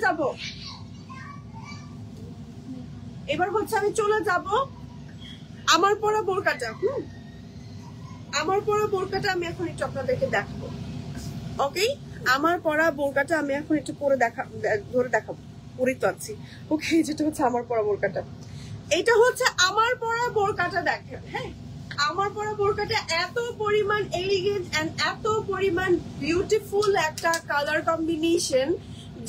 যাব, আমার পরা বোরকাটা। আমার পরা বোরকাটা আমি এখন একটু আপনাদেরকে দেখাবো। ওকে, আমার পরা বোরকাটা আমি এখন একটু পরে ধরে দেখাবো, পরে তো আছি। ওকে, যেটা হচ্ছে আমার পরা বোরকাটা, এটা হচ্ছে আমার পরা বোরকাটা। দেখেন, হ্যাঁ আমার পরা বোরকাটা এত পরিমাণ এলিগেন্ট এন্ড এত পরিমাণ বিউটিফুল একটা colour combination.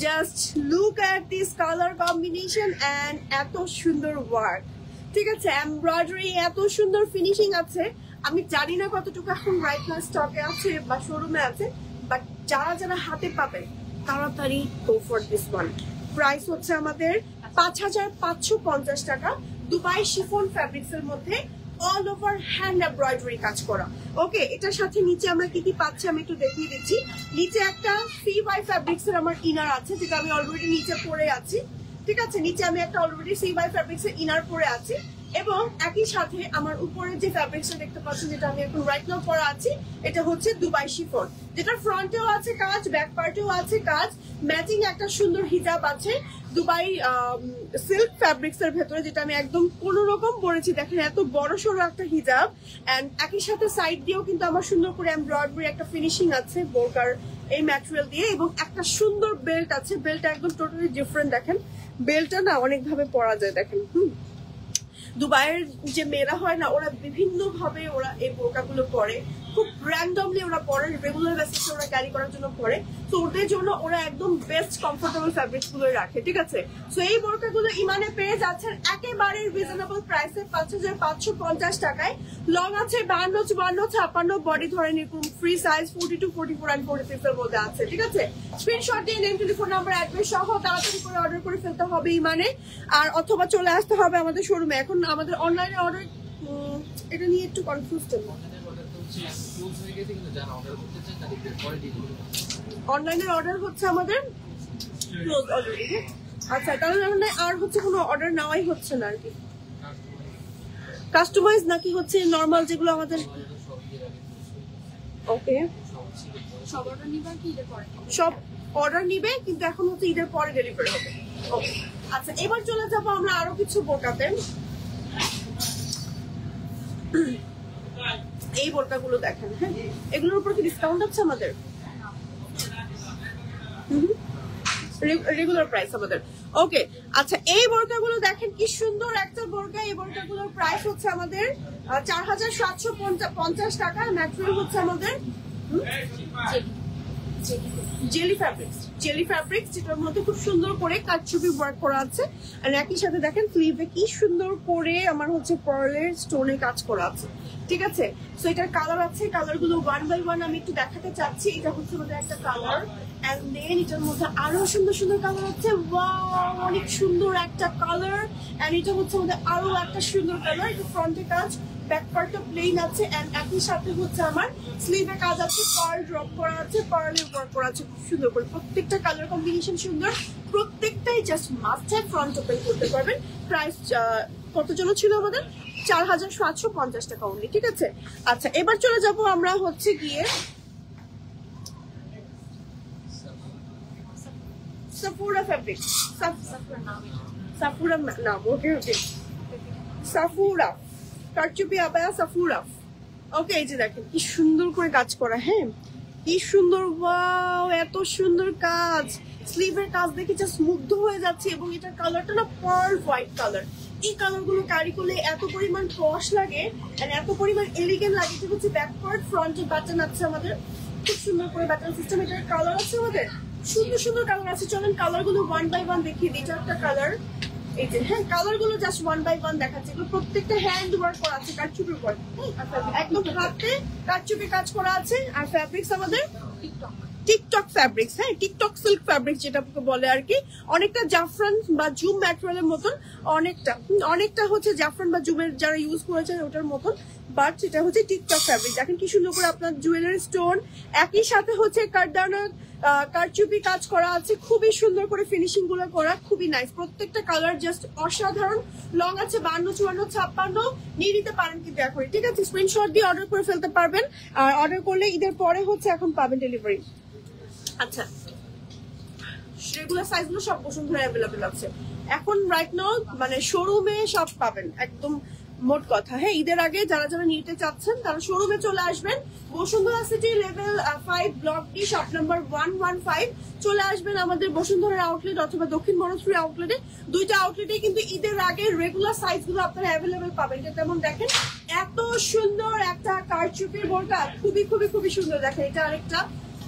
Just look at this colour combination and এত সুন্দর ওয়ার্ক, ঠিক আছে। এমব্রয়ডারি এত সুন্দর ফিনিশিং আছে। আমি জানি না কতটুকু এখন রাইট নাও স্টকে আছে বা শোরুমে আছে, বাট যারা যারা হাতে পাবে তাড়াতাড়ি go for this one. Price হচ্ছে আমাদের 5550 টাকা, দুবাই শিফন ফ্যাব্রিক্স এর মধ্যে অল ওভার হ্যান্ড এমব্রয়ডারি কাজ করা। ওকে, এটার সাথে নিচে আমরা কি কি পাচ্ছি আমি একটু দেখিয়ে দিচ্ছি। নিচে একটা CY ফ্যাব্রিক্স এর আমার ইনার আছে, যেটা আমি অলরেডি নিচে পরে আছি, ঠিক আছে। নিচে আমি একটা অলরেডি CY ফ্যাব্রিক্স এর ইনার পরে আছি, এবং একই সাথে আমার উপরে যে ফ্যাব্রিক্সটা দেখতে পাচ্ছেন, যেটা আমি এখন রাইট নাও পরা আছি, এটা হচ্ছে দুবাই শিফন, যেটা ফ্রন্টেও আছে কাজ, ব্যাক পার্টেও আছে কাজ। ম্যাচিং একটা সুন্দর হিজাব আছে দুবাই সিল্ক ফ্যাব্রিক্স এর ভেতরে, যেটা আমি একদম কোন রকম পরেছি। দেখেন এত বড় সড়ো একটা হিজাব, এন্ড একই সাথে সাইড দিয়েও কিন্তু আমার সুন্দর করে এমব্রয়ডারি একটা ফিনিশিং আছে বোরকার এই ম্যাটেরিয়াল দিয়ে, এবং একটা সুন্দর বেল্ট আছে। বেল্টটা একদম টোটালি ডিফারেন্ট, দেখেন বেল্টটা না অনেক ভাবে পরা যায়। দেখেন দুবাইয়ের যে মেয়েরা হয় না, ওরা বিভিন্ন ভাবে ওরা এই বোরকাগুলো পরে, খুব র্যান্ডমলি ওরা পরে, রেগুলার বেসিসে ওরা ক্যারি করার জন্য পরে। তো ওদের জন্য ওরা একদম বেস্ট কমফোর্টেবল ফ্যাব্রিক্স গুলো রাখে, ঠিক আছে। তো এই বোরকাগুলো ইমানে পেয়ে যাচ্ছেন একেবারে রিজনেবল প্রাইসে 5550 টাকায়। লং আছে 52, 54, 56, বডি ধরে নিকুন ফ্রি সাইজ 42, 44 এন্ড 46 এর মধ্যে আছে, ঠিক আছে। স্ক্রিনশট দিয়ে নেম, টেলিফোন নাম্বার, অ্যাড্রেস সহ তাড়াতাড়ি করে অর্ডার করে ফেলতে হবে ইমানে, আর অথবা চলে আসতে হবে আমাদের শোরুমে। এখন আমাদের অনলাইনে অর্ডার, এটা নিয়ে একটু কনফিউজ করলাম। অনলাইনের অর্ডার হচ্ছে আমাদের ক্লোজ অলরেডি। আচ্ছা, তাহলে আর হচ্ছে কোনো অর্ডার নেওয়াই হচ্ছে না আর কি, কাস্টমাইজ নাকি হচ্ছে নরমাল যেগুলো আমাদের। ওকে, সব অর্ডার নিবে, কিন্তু এখন হচ্ছে ঈদের পরে ডেলিভারি হবে। ওকে, আচ্ছা এবার চলে যাবো আমরা আরো কিছু বোরকাতে। এই বোরকাগুলো দেখেন, হ্যাঁ এগুলোর উপর কি ডিসকাউন্ট আছে আমাদের? রেগুলার প্রাইস আমাদের। ওকে, আচ্ছা এই বোরকাগুলো দেখেন কি সুন্দর একটা বোরকা। এই বোরকাগুলোর প্রাইস হচ্ছে আমাদের 4750 টাকা। ম্যাটেরিয়াল হচ্ছে আমাদের জেলি ফ্যাব্রিক্স যেটার মধ্যে খুব সুন্দর করে কারচুপি ওয়ার্ক করা আছে। আর একই সাথে দেখেন স্লিভে কি সুন্দর করে আমার হচ্ছে পার্লের স্টোনের কাজ করা আছে, ঠিক আছে। সো এটার কালার আছে, কালার গুলো 1 বাই 1 আমি একটু দেখাতে চাচ্ছি। এটা হচ্ছে আমাদের একটা কালার, এন্ড দেন এটার মধ্যে আরো সুন্দর সুন্দর কালার আছে। ওয়াও, অনেক সুন্দর একটা কালার। এন্ড এটা হচ্ছে আমাদের আরো একটা সুন্দর কালার। এটা ফ্রন্টে কাজ, ব্যাক পার্টটা প্লেন আছে, এন্ড একই সাথে হচ্ছে আমার স্লিভে কাজ আছে, পার্ল ড্রপ করা আছে, পার্লের ওয়ার্ক করা আছে খুব সুন্দর করে। প্রত্যেকটা কালার কম্বিনেশন সুন্দর, প্রত্যেকটাই just must have. Front open করতে পারবেন। প্রাইস কত জন ছিল আমাদের? 4750 টাকা অনলি, ঠিক আছে। আচ্ছা, এবার চলে যাব আমরা হচ্ছে গিয়ে সাফুরা ফ্যাব্রিক। সাফুরা নাম, ওকে ওকে, সাফুরা কারচুপি আবায়া সাফুরা। ওকে, এই যে দেখেন কি সুন্দর করে কাজ করা, হ্যাঁ কি সুন্দর। ওয়াও, এত সুন্দর কাজ। স্লিভের কাজ দেখে জাস্ট মুগ্ধ হয়ে যাচ্ছে। এবং এটার কালারটা না পার্ল হোয়াইট কালার। এই কালার গুলো ক্যারি করলে এত পরিমাণ পশ লাগে, এত পরিমাণ এলিগেন্ট লাগে। এটা হচ্ছে ব্যাক পার্ট, ফ্রন্টে বাটন আছে আমাদের, খুব সুন্দর করে বাটন সিস্টেম। এটার কালার আছে আমাদের সুন্দর সুন্দর কালার আছে। চলেন কালার গুলো 1 বাই 1 দেখিয়ে দিই। এটা একটা কালার, এই যে হ্যাঁ কালার গুলো জাস্ট 1 বাই 1 দেখাচ্ছে। এগুলো প্রত্যেকটা হ্যান্ড ওয়ার্ক করা আছে, কারচুপির ওয়ার্ক, একদম হাতে কারচুপি কাজ করা আছে। আর ফ্যাব্রিক্স আমাদের টিকটক ফ্যাব্রিক্স, হ্যাঁ টিকটক সিল্ক ফ্যাব্রিক্স যেটা বলে আর কি। অনেকটা জাফরান বা জুম ম্যাটেরিয়ালের মতন, অনেকটা হচ্ছে জাফরান বা জুমের যারা ইউজ করেছেন ওটার মতন, বাট এটা হচ্ছে টিকটক ফ্যাব্রিক। দেখেন কি সুন্দর করে আপনার জুয়েলারি স্টোন, একই সাথে হচ্ছে কারদানা কারচুপি কাজ করা আছে। খুবই সুন্দর করে ফিনিশিং গুলো করা, খুবই নাইস। প্রত্যেকটা কালার জাস্ট অসাধারণ। লং আছে 52, 54, 56, নিয়ে নিতে পারেন কিন্তু এখন, ঠিক আছে। স্ক্রিনশট দিয়ে অর্ডার করে ফেলতে পারবেন। আর অর্ডার করলে ঈদের পরে হচ্ছে এখন পাবেন ডেলিভারি। আচ্ছা, রেগুলার সাইজ গুলো সব বসুন্ধরা অ্যাভেলেবেল আছে এখন রাইট নাও, মানে শোরুমে সব পাবেন একদম। মোট কথা, হ্যাঁ ঈদের আগে যারা যারা নিতে চাচ্ছেন তারা শোরুমে চলে আসবেন। Bashundhara city level 5 block D shop number 115 চলে আসবেন আমাদের বসুন্ধরা আউটলেট অথবা দক্ষিণ মনোশ্রী আউটলেটে। দুইটা আউটলেটে কিন্তু ঈদের আগে রেগুলার সাইজ গুলো আপনারা অ্যাভেলেবেল পাবেন। যেমন দেখেন এত সুন্দর একটা কারচুপির বোরকা, খুবই খুবই খুবই সুন্দর। দেখেন এটা আরেকটা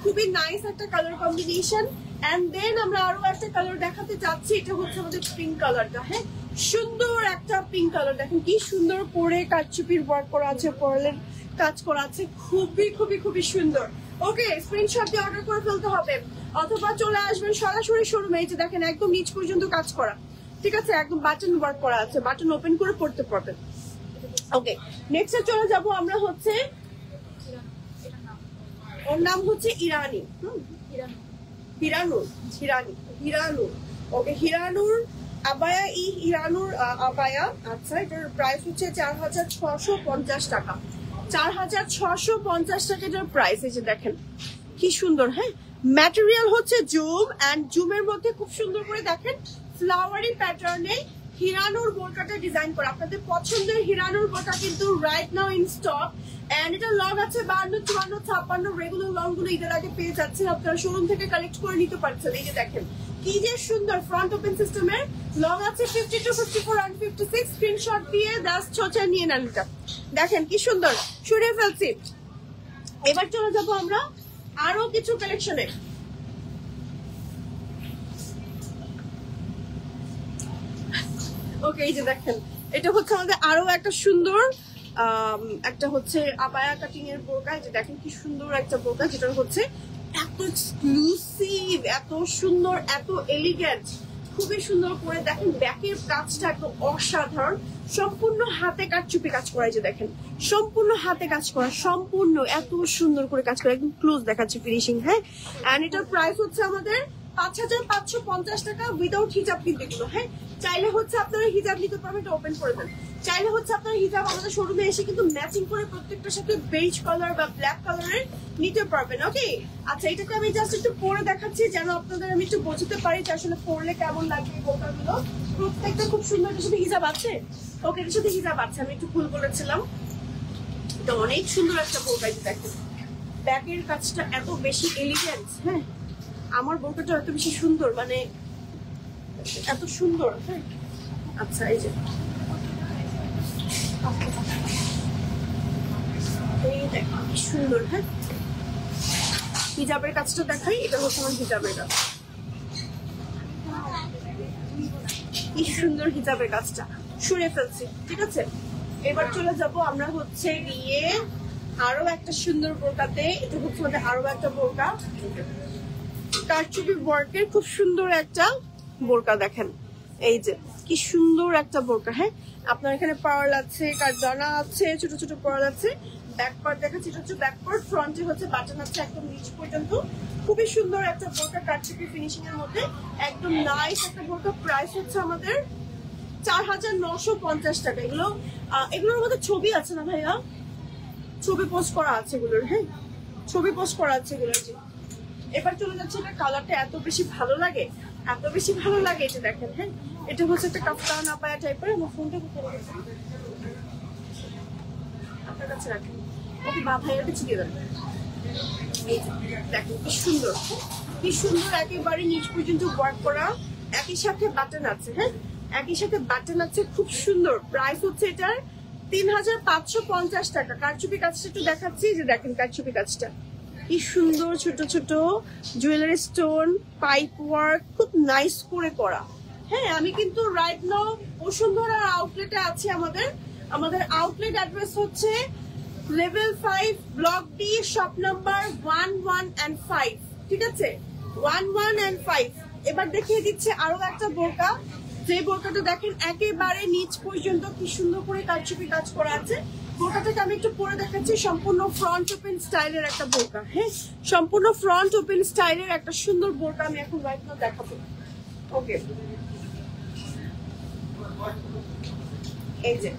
খুবই নাইস একটা কালার কম্বিনেশন। এন্ড দেন আমরা আরো একটা কালার দেখাতে চাচ্ছি। এটা হচ্ছে আমাদের পিঙ্ক কালারটা, হ্যাঁ সুন্দর একটা পিঙ্ক কালার। দেখেন কি সুন্দর করে কারচুপির ওয়ার্ক করা আছে, পার্লের কাজ করা আছে, খুবই খুবই খুবই সুন্দর। ওকে, স্ক্রিনশট দিয়ে অর্ডার করে ফেলতে হবে অথবা চলে আসবেন সরাসরি শোরুমে। এই যে দেখেন একদম নিচ পর্যন্ত কাজ করা, ঠিক আছে, একদম বাটন ওয়ার্ক করা আছে, বাটন ওপেন করে পড়তে পারবেন। ওকে, নেক্সটে চলে যাব আমরা হচ্ছে, ওর নাম হচ্ছে ইরানি, হিরানুর। ওকে, হিরানুর আবায়া, হিরানুর আবায়া। আচ্ছা, এটার প্রাইস হচ্ছে 4650 টাকা। 4650 টাকা এটার প্রাইস। এই যে দেখেন কি সুন্দর, হ্যাঁ ম্যাটেরিয়াল হচ্ছে জুম, এন্ড জুমের মধ্যে খুব সুন্দর করে দেখেন ফ্লাওয়ারি প্যাটার্নে হিরানুর বোরকাটা ডিজাইন করা। আপনাদের পছন্দের হিরানুর বোরকা কিন্তু right now in stock. And এটা লং আছে 52, 54, 56। রেগুলার লং গুলো ঈদের আগে পেয়ে যাচ্ছেন, আপনারা শোরুম থেকে কালেক্ট করে নিতে পারছেন। এই যে দেখেন কি যে সুন্দর ফ্রন্ট ওপেন সিস্টেমের, লং আছে 52, 54 and 56। স্ক্রিনশট দিয়ে জাস্ট ছোচা নিয়ে নেন। এটা দেখেন কি সুন্দর, সরিয়ে ফেলছি। এবার চলে যাব আমরা আরো কিছু কালেকশনে। ওকে, এই যে দেখেন এটা হচ্ছে আমাদের আরো একটা সুন্দর একটা হচ্ছে আবায়া কাটিং এর বোরকা। যে দেখেন কি সুন্দর একটা বোরকা, যেটা হচ্ছে এত এক্সক্লুসিভ, এত সুন্দর, এত এলিগেন্ট, খুবই সুন্দর করে। দেখেন ব্যাকের কাজটা একদম অসাধারণ, সম্পূর্ণ হাতে কারচুপি কাজ করা। যে দেখেন সম্পূর্ণ হাতে কাজ করা, সম্পূর্ণ এত সুন্দর করে কাজ করা, একদম ক্লোজ দেখাচ্ছে ফিনিশিং, হ্যাঁ। এন্ড এটার প্রাইস হচ্ছে আমাদের 5550 টাকা উইদাউট হিজাব কিন্তু এগুলো, হ্যাঁ। চাইলে হচ্ছে আপনারা হিজাব নিতে পারবেন, এটা ওপেন করে দেন। চাইলে হচ্ছে আপনারা হিজাব আমাদের শোরুমে এসে কিন্তু ম্যাচিং করে প্রত্যেকটার সাথে বেজ কালার বা ব্ল্যাক কালারের নিতে পারবেন। ওকে, আচ্ছা এটাকে আমি জাস্ট একটু পরে দেখাচ্ছি যেন আপনাদের আমি একটু বোঝাতে পারি যে আসলে পরলে কেমন লাগবে এই বোরকাগুলো। প্রত্যেকটা খুব সুন্দর। এটার সাথে হিজাব আছে, ওকে এটার সাথে হিজাব আছে, আমি একটু ভুল বলেছিলাম। এটা অনেক সুন্দর একটা বোরকা। দেখেন ব্যাকের কাজটা এত বেশি এলিগেন্স, হ্যাঁ আমার বোরকাটা এত বেশি সুন্দর, মানে এত সুন্দর, হ্যাঁ। আচ্ছা এই যে এই দেখো কি সুন্দর, হ্যাঁ হিজাবের কাজটা দেখাই। এটা হচ্ছে আমার হিজাবের কাজ, কি সুন্দর হিজাবের কাজটা সরিয়ে ফেলছি। ঠিক আছে, এবার চলে যাব আমরা হচ্ছে গিয়ে আরো একটা সুন্দর বোরকাতে। এটা হচ্ছে আমাদের আরো একটা বোরকা, কারচুপি ওয়ার্কের খুব সুন্দর একটা বোরকা। দেখেন এই যে কি সুন্দর একটা বোরকা। হ্যাঁ, আপনার এখানে পার্ল আছে, কারদানা আছে, ছোট ছোট পার্ল আছে। ব্যাক পার্ট দেখাচ্ছি, এটা হচ্ছে ব্যাক পার্ট। ফ্রন্টে হচ্ছে বাটন আছে একদম নিচ পর্যন্ত। খুবই সুন্দর একটা বোরকা, কারচুপি ফিনিশিং এর মধ্যে একদম নাইস একটা বোরকা। প্রাইস হচ্ছে আমাদের 4950 টাকা। এগুলোর মধ্যে ছবি আছে না ভাইয়া? ছবি পোস্ট করা আছে এগুলোর। হ্যাঁ, ছবি পোস্ট করা আছে এগুলোর। এবার চলে যাচ্ছে, এটা কালারটা এত বেশি ভালো লাগে, এত বেশি ভালো লাগে। এটা দেখেন, হ্যাঁ, এটা হচ্ছে একটা কাফতান আপায়া টাইপের। আমার ফোনটা কোথায় রেখেছি? আপনার কাছে রাখেন। ওকে, বা ভাইয়ের কাছে দিয়ে দেন। এই দেখেন কি সুন্দর, কি সুন্দর, একেবারে নিচ পর্যন্ত ওয়ার্ক করা, একই সাথে বাটন আছে। হ্যাঁ, একই সাথে বাটন আছে, খুব সুন্দর। প্রাইস হচ্ছে এটার 3550 টাকা। কারচুপি কাজটা একটু দেখাচ্ছি, যে দেখেন কারচুপি কাজটা কি সুন্দর, ছোট ছোট জুয়েলারি স্টোন, পাইপ ওয়ার্ক, খুব নাইস করে করা। হ্যাঁ, আমি কিন্তু রাইট নাও বসুন্ধরা আউটলেটে আছি। আমাদের আউটলেট অ্যাড্রেস হচ্ছে level 5 block D shop number 11 and 5। ঠিক আছে, 11 and 5। এবার দেখিয়ে দিচ্ছে আরো একটা বোরকা, যে বোরকাটা দেখেন একেবারে নিচ পর্যন্ত কি সুন্দর করে কারচুপি কাজ করা আছে। বোরকাটাকে আমি একটু পরে দেখাচ্ছি। সম্পূর্ণ ফ্রন্ট ওপেন স্টাইলের একটা বোরকা। হ্যাঁ, সম্পূর্ণ ফ্রন্ট ওপেন স্টাইলের একটা সুন্দর বোরকা আমি এখন রাইট নাও দেখাবো। ওকে, এই যে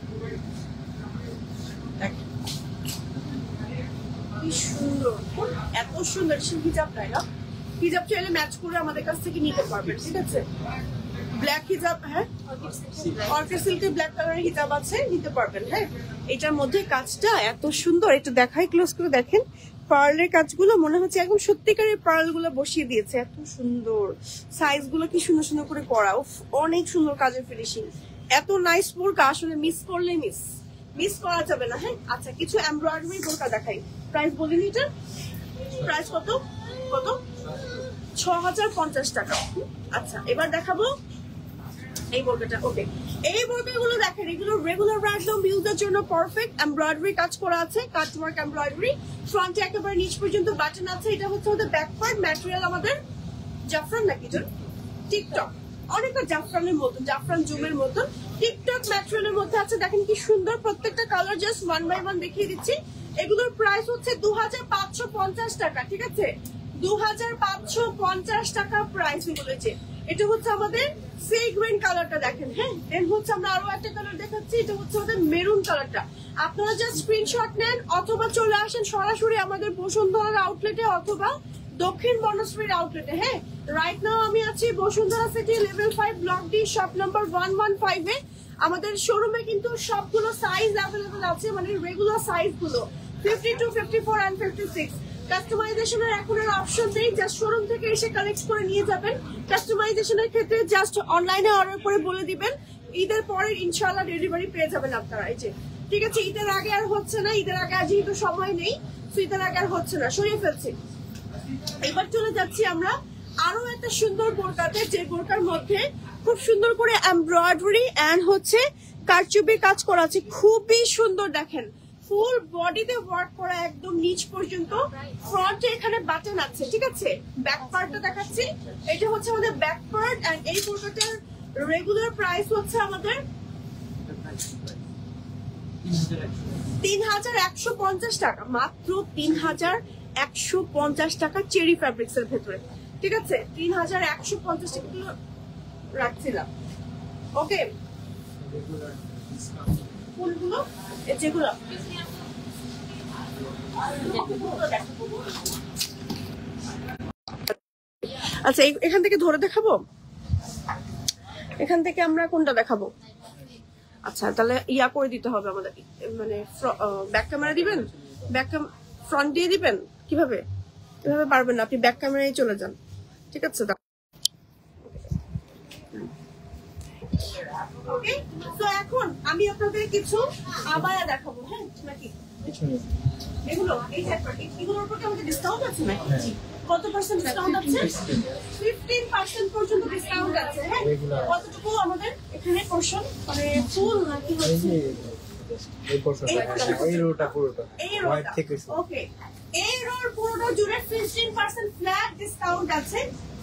কি সুন্দর, এত সুন্দর। হিজাব তাই না? হিজাব চাইলে ম্যাচ করে আমাদের কাছ থেকে নিতে পারবেন। ঠিক আছে, ব্ল্যাক হিজাব, হ্যাঁ, অর্কিড সিল্কের ব্ল্যাক কালারের হিজাব আছে, নিতে পারবেন। হ্যাঁ, এটার মধ্যে কাজটা এত সুন্দর। একটু দেখাই, ক্লোজ করে দেখেন পার্লের কাজগুলো। মনে হচ্ছে একদম সত্যিকারের পার্ল গুলো বসিয়ে দিয়েছে। এত সুন্দর সাইজ গুলো, কি সুন্দর সুন্দর করে করা। অনেক সুন্দর কাজের ফিনিশিং। এত নাইস বোরকা, আসলে মিস করলে মিস করা যাবে না। হ্যাঁ, আচ্ছা, কিছু এমব্রয়ডারি বোরকা দেখাই। প্রাইস বলিনি, এটা প্রাইস কত? 6050 টাকা। আচ্ছা, এবার দেখাবো এই বোরকাটা। ওকে, এই বোরকাগুলো দেখেন, এগুলো রেগুলার একদম ইউজের জন্য পারফেক্ট। এমব্রয়ডারি কাজ করা আছে, কাটওয়ার্ক এমব্রয়ডারি। ফ্রন্টে একেবারে নিচ পর্যন্ত বাটন আছে। এটা হচ্ছে আমাদের ব্যাক পার্ট। ম্যাটেরিয়াল আমাদের জাফরান নাকি টিকটক, অনেকটা জাফরানের মতন, জাফরান জুমের মতন টিকটক ম্যাটেরিয়ালের মধ্যে আছে। দেখেন কি সুন্দর, প্রত্যেকটা কালার জাস্ট 1 by 1 দেখিয়ে দিচ্ছি। এগুলোর প্রাইস হচ্ছে 2550 টাকা। ঠিক আছে, 2550 টাকা প্রাইস বলেছে। এটা হচ্ছে আমাদের সি গ্রিন কালারটা দেখেন। হ্যাঁ, দেন হচ্ছে আমরা আরো একটা কালার দেখাচ্ছি। এটা হচ্ছে আমাদের মেরুন কালারটা। আপনারা জাস্ট স্ক্রিনশট নেন অথবা চলে আসেন সরাসরি আমাদের বসুন্ধরা আউটলেটে অথবা দক্ষিণ বনশ্রীর আউটলেটে। হ্যাঁ, রাইট নাও আমি আছি Bashundhara city level 5 block D shop number 115 এ। আমাদের শোরুমে কিন্তু সবগুলো সাইজ অ্যাভেলেবল আছে, মানে রেগুলার সাইজ গুলো 52, 54 and 56। কাস্টমাইজেশনের এখন আর অপশন নেই, জাস্ট শোরুম থেকে এসে কালেক্ট করে নিয়ে যাবেন। কাস্টমাইজেশনের ক্ষেত্রে জাস্ট অনলাইনে অর্ডার করে বলে দিবেন, ঈদের পরে ইনশাআল্লাহ ডেলিভারি পেয়ে যাবেন আপনারা। এই যে, ঠিক আছে, ঈদের আগে আর হচ্ছে না, ঈদের আগে যেহেতু সময় নেই, ঈদের আগে আর হচ্ছে না, সরিয়ে ফেলছি। এবার চলে যাচ্ছি আমরা আরো একটা সুন্দর বোরকাতে, যে বোরকার মধ্যে খুব সুন্দর করে এমব্রয়ডারি এন্ড হচ্ছে কারচুপি কাজ করা আছে। খুবই সুন্দর, দেখেন ফুল বডিতে ওয়ার্ক করা একদম নিচ পর্যন্ত। ফ্রন্টে এখানে বাটন আছে। ঠিক আছে, ব্যাক পার্টটা দেখাচ্ছি। এটা হচ্ছে আমাদের ব্যাক পার্ট। এন্ড এই বোরকাটার রেগুলার প্রাইস হচ্ছে আমাদের 3150 টাকা, মাত্র 3150 টাকা চেরি ফ্যাব্রিক্স এর ভেতরে। ঠিক আছে, 3150 টাকা রাখছিলাম। ওকে, কোনগুলো? যেগুলো আচ্ছা, এখান থেকে ধরে দেখাবো। এখান থেকে আমরা কোনটা দেখাবো? আচ্ছা, তাহলে ইয়া করে দিতে হবে আমাদের, মানে ব্যাক ক্যামেরা দিবেন, ফ্রন্ট দিয়ে দিবেন। কিভাবে? এভাবে পারবেন না, আপনি ব্যাক ক্যামেরায় চলে যান। ঠিক আছে, ওকে। তো এখন আমি আপনাদের কিছু আবায়া দেখাবো। হ্যাঁ, নাকি এগুলো এই টাইপের, এগুলোর উপর কি আমাদের ডিসকাউন্ট আছে নাকি? কত পার্সেন্ট ডিসকাউন্ট আছে? 15% পর্যন্ত ডিসকাউন্ট আছে। হ্যাঁ, কতটুকু আমাদের এখানে পোরশন মানে ফুল নাকি হচ্ছে এই পোরশনটা এই রোটা পুরোটা হোয়াইট থেকে ওকে, এই রোর পুরোটা জুড়ে 15% ফ্ল্যাট ডিসকাউন্ট আছে।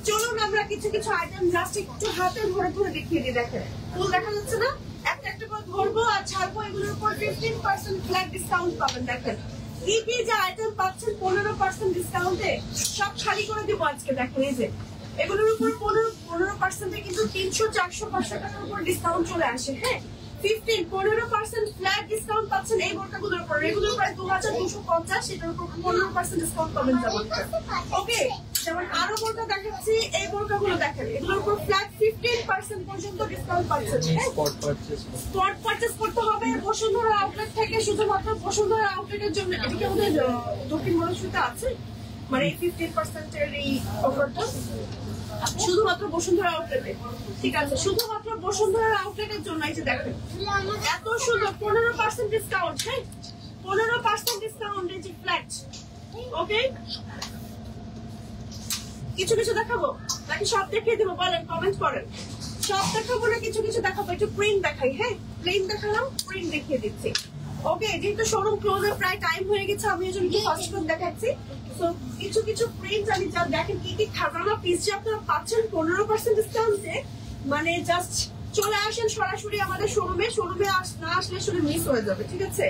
চলুন আমরা কিছু কিছু আইটেম জাস্ট একটু হাতে ধরে ধরে দেখিয়ে দিই। দেখেন ফুল দেখা যাচ্ছে না, একটা একটা করে ধরবো আর ছাড়বো। এগুলোর উপর 15% ফ্ল্যাট ডিসকাউন্ট পাবেন। দেখেন কি কি যে আইটেম পাচ্ছেন 15% ডিসকাউন্টে, সব খালি করে দিব আজকে। দেখেন এই যে এগুলোর উপর 15% কিন্তু 300-400-500 টাকার উপর ডিসকাউন্ট চলে আসে। হ্যাঁ, 15% ফ্ল্যাট ডিসকাউন্ট পাচ্ছেন এই বোরকাগুলোর উপর। এগুলোর প্রায় 2250, সেটার উপর 15% ডিসকাউন্ট পাবেন। যেমন ওকে, যেমন আরো বোরকা দেখাচ্ছি, এই বোরকাগুলো দেখেন এগুলোর উপর ফ্ল্যাট 15% পর্যন্ত ডিসকাউন্ট পাচ্ছেন। স্পট পারচেজ করতে হবে বসুন্ধরা আউটলেট থেকে, শুধুমাত্র বসুন্ধরা আউটলেটের জন্য। এটা কি আমাদের দক্ষিণ মহারাষ্ট্রতে আছে? মানে এই 15% এর এই অফারটা শুধুমাত্র বসুন্ধরা আউটলেটে। ঠিক আছে, শুধুমাত্র বসুন্ধরা আউটলেটের জন্য। এই যে দেখেন এত সুন্দর 15% ডিসকাউন্ট। হ্যাঁ, 15% ডিসকাউন্ট এই যে ফ্ল্যাট। ওকে, কিছু কিছু দেখাবো নাকি সব দেখিয়ে দেবো? বলেন, কমেন্ট করেন। সব দেখাবো না কিছু কিছু দেখাবো? একটু প্রিন্ট দেখাই। হ্যাঁ, প্লেন দেখালাম, প্রিন্ট দেখিয়ে দিচ্ছি। ওকে, যেহেতু শোরুম ক্লোজের প্রায় টাইম হয়ে গেছে, আমি এজন্য একটু ফাস্ট করে দেখাচ্ছি। তো কিছু কিছু প্রিন্ট আমি যা দেখেন কি কি খাজানা পিস যে আপনারা পাচ্ছেন 15% ডিসকাউন্টে, মানে জাস্ট চলে আসেন সরাসরি আমাদের শোরুমে। শোরুমে না আসলে আসলে মিস হয়ে যাবে। ঠিক আছে,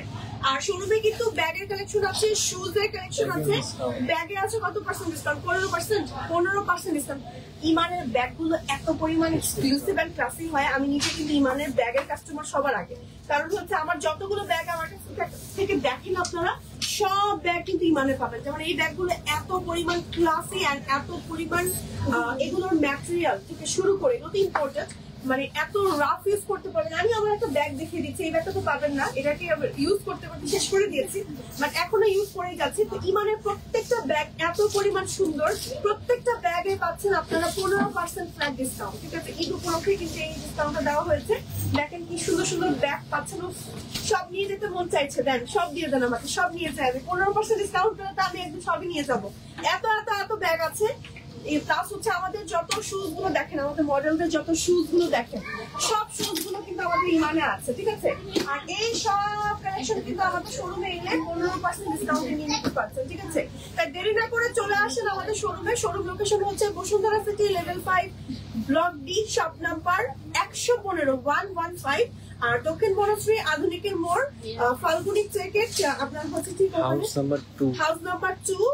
আর শোরুমে কিন্তু ব্যাগের কালেকশন আছে, শুজ এর কালেকশন আছে। ব্যাগে আছে কত পার্সেন্ট ডিসকাউন্ট? 15% ডিসকাউন্ট। ইমানের ব্যাগ গুলো এত পরিমাণ এক্সক্লুসিভ এন্ড ক্লাসি হয়। আমি নিজে কিন্তু ইমানের ব্যাগের কাস্টমার সবার আগে, কারণ হচ্ছে আমার যতগুলো ব্যাগ আমার কাছ থেকে দেখেন আপনারা, সব ব্যাগ কিন্তু ইমানে পাবেন। যেমন এই ব্যাগ গুলো এত পরিমাণ ক্লাসি এন্ড এত পরিমাণ এগুলোর ম্যাটেরিয়াল থেকে শুরু করে, এগুলো তো ইম্পর্টেন্ট, মানে এত রাফ ইউজ করতে পারবেন। আমি আমার একটা ব্যাগ দেখিয়ে দিচ্ছি, এই ব্যাগটা তো পাবেন না, এটাকে ইউজ করতে করতে শেষ করে দিয়েছি, বাট এখনো ইউজ করেই যাচ্ছি। তো ইমানের প্রত্যেকটা ব্যাগ এত পরিমাণ সুন্দর, প্রত্যেকটা ব্যাগে পাচ্ছেন আপনারা 15% ফ্ল্যাট ডিসকাউন্ট। ঠিক আছে, ঈদ উপলক্ষে কিন্তু এই ডিসকাউন্টটা দেওয়া হয়েছে। দেখেন কি সুন্দর সুন্দর ব্যাগ পাচ্ছেন, সব নিয়ে যেতে মন চাইছে। দেন সব দিয়ে দেন আমাকে, সব নিয়ে যাবে। 15% ডিসকাউন্ট পেলে তো আমি একদম সবই নিয়ে যাবো। এত এত এত ব্যাগ আছে। প্লাস হচ্ছে আমাদের যত শুজ গুলো দেখেন, আমাদের মডেলদের যত শুজ গুলো দেখেন, সব শুজ গুলো কিন্তু আমাদের ইমানে আছে। ঠিক আছে, আর এই সব কালেকশন কিন্তু আমাদের শোরুমে এলে 15% ডিসকাউন্টে নিয়ে নিতে পারছেন। ঠিক আছে, তাই দেরি না করে চলে আসেন আমাদের শোরুমে। শোরুম লোকেশন হচ্ছে Bashundhara city level 5 block D, shop number 115 আর দক্ষিণ বনশ্রী আধুনিকের মোড়, ফাল্গুনি চেকেট আপনার হচ্ছে ঠিক হাউস নাম্বার 2।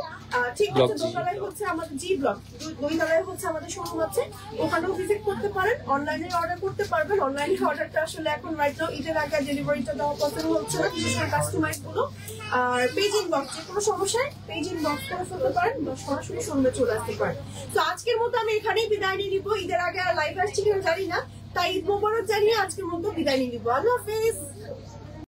ঠিক আছে, দোতলায় হচ্ছে আমাদের জি ব্লক, দুই তলায় হচ্ছে আমাদের শোরুম আছে। ওখানেও ভিজিট করতে পারেন, অনলাইনে অর্ডার করতে পারবেন। অনলাইনে অর্ডারটা আসলে এখন রাইট নাও ঈদের আগে ডেলিভারিটা দেওয়া পসিবল হচ্ছে না, বিশেষ করে কাস্টমাইজ গুলো। আর পেজিং বক্স, যে কোনো সমস্যায় পেজিং বক্স করে ফেলতে পারেন বা সরাসরি শোরুমে চলে আসতে পারেন। তো আজকের মতো আমি এখানেই বিদায় নিয়ে নিবো। ঈদের আগে আর লাইভ আসছি কিনা জানি না, তাই ঈদ মোবারক জানিয়ে আজকের মতো বিদায় নিয়ে নিবো। আল্লাহ হাফেজ।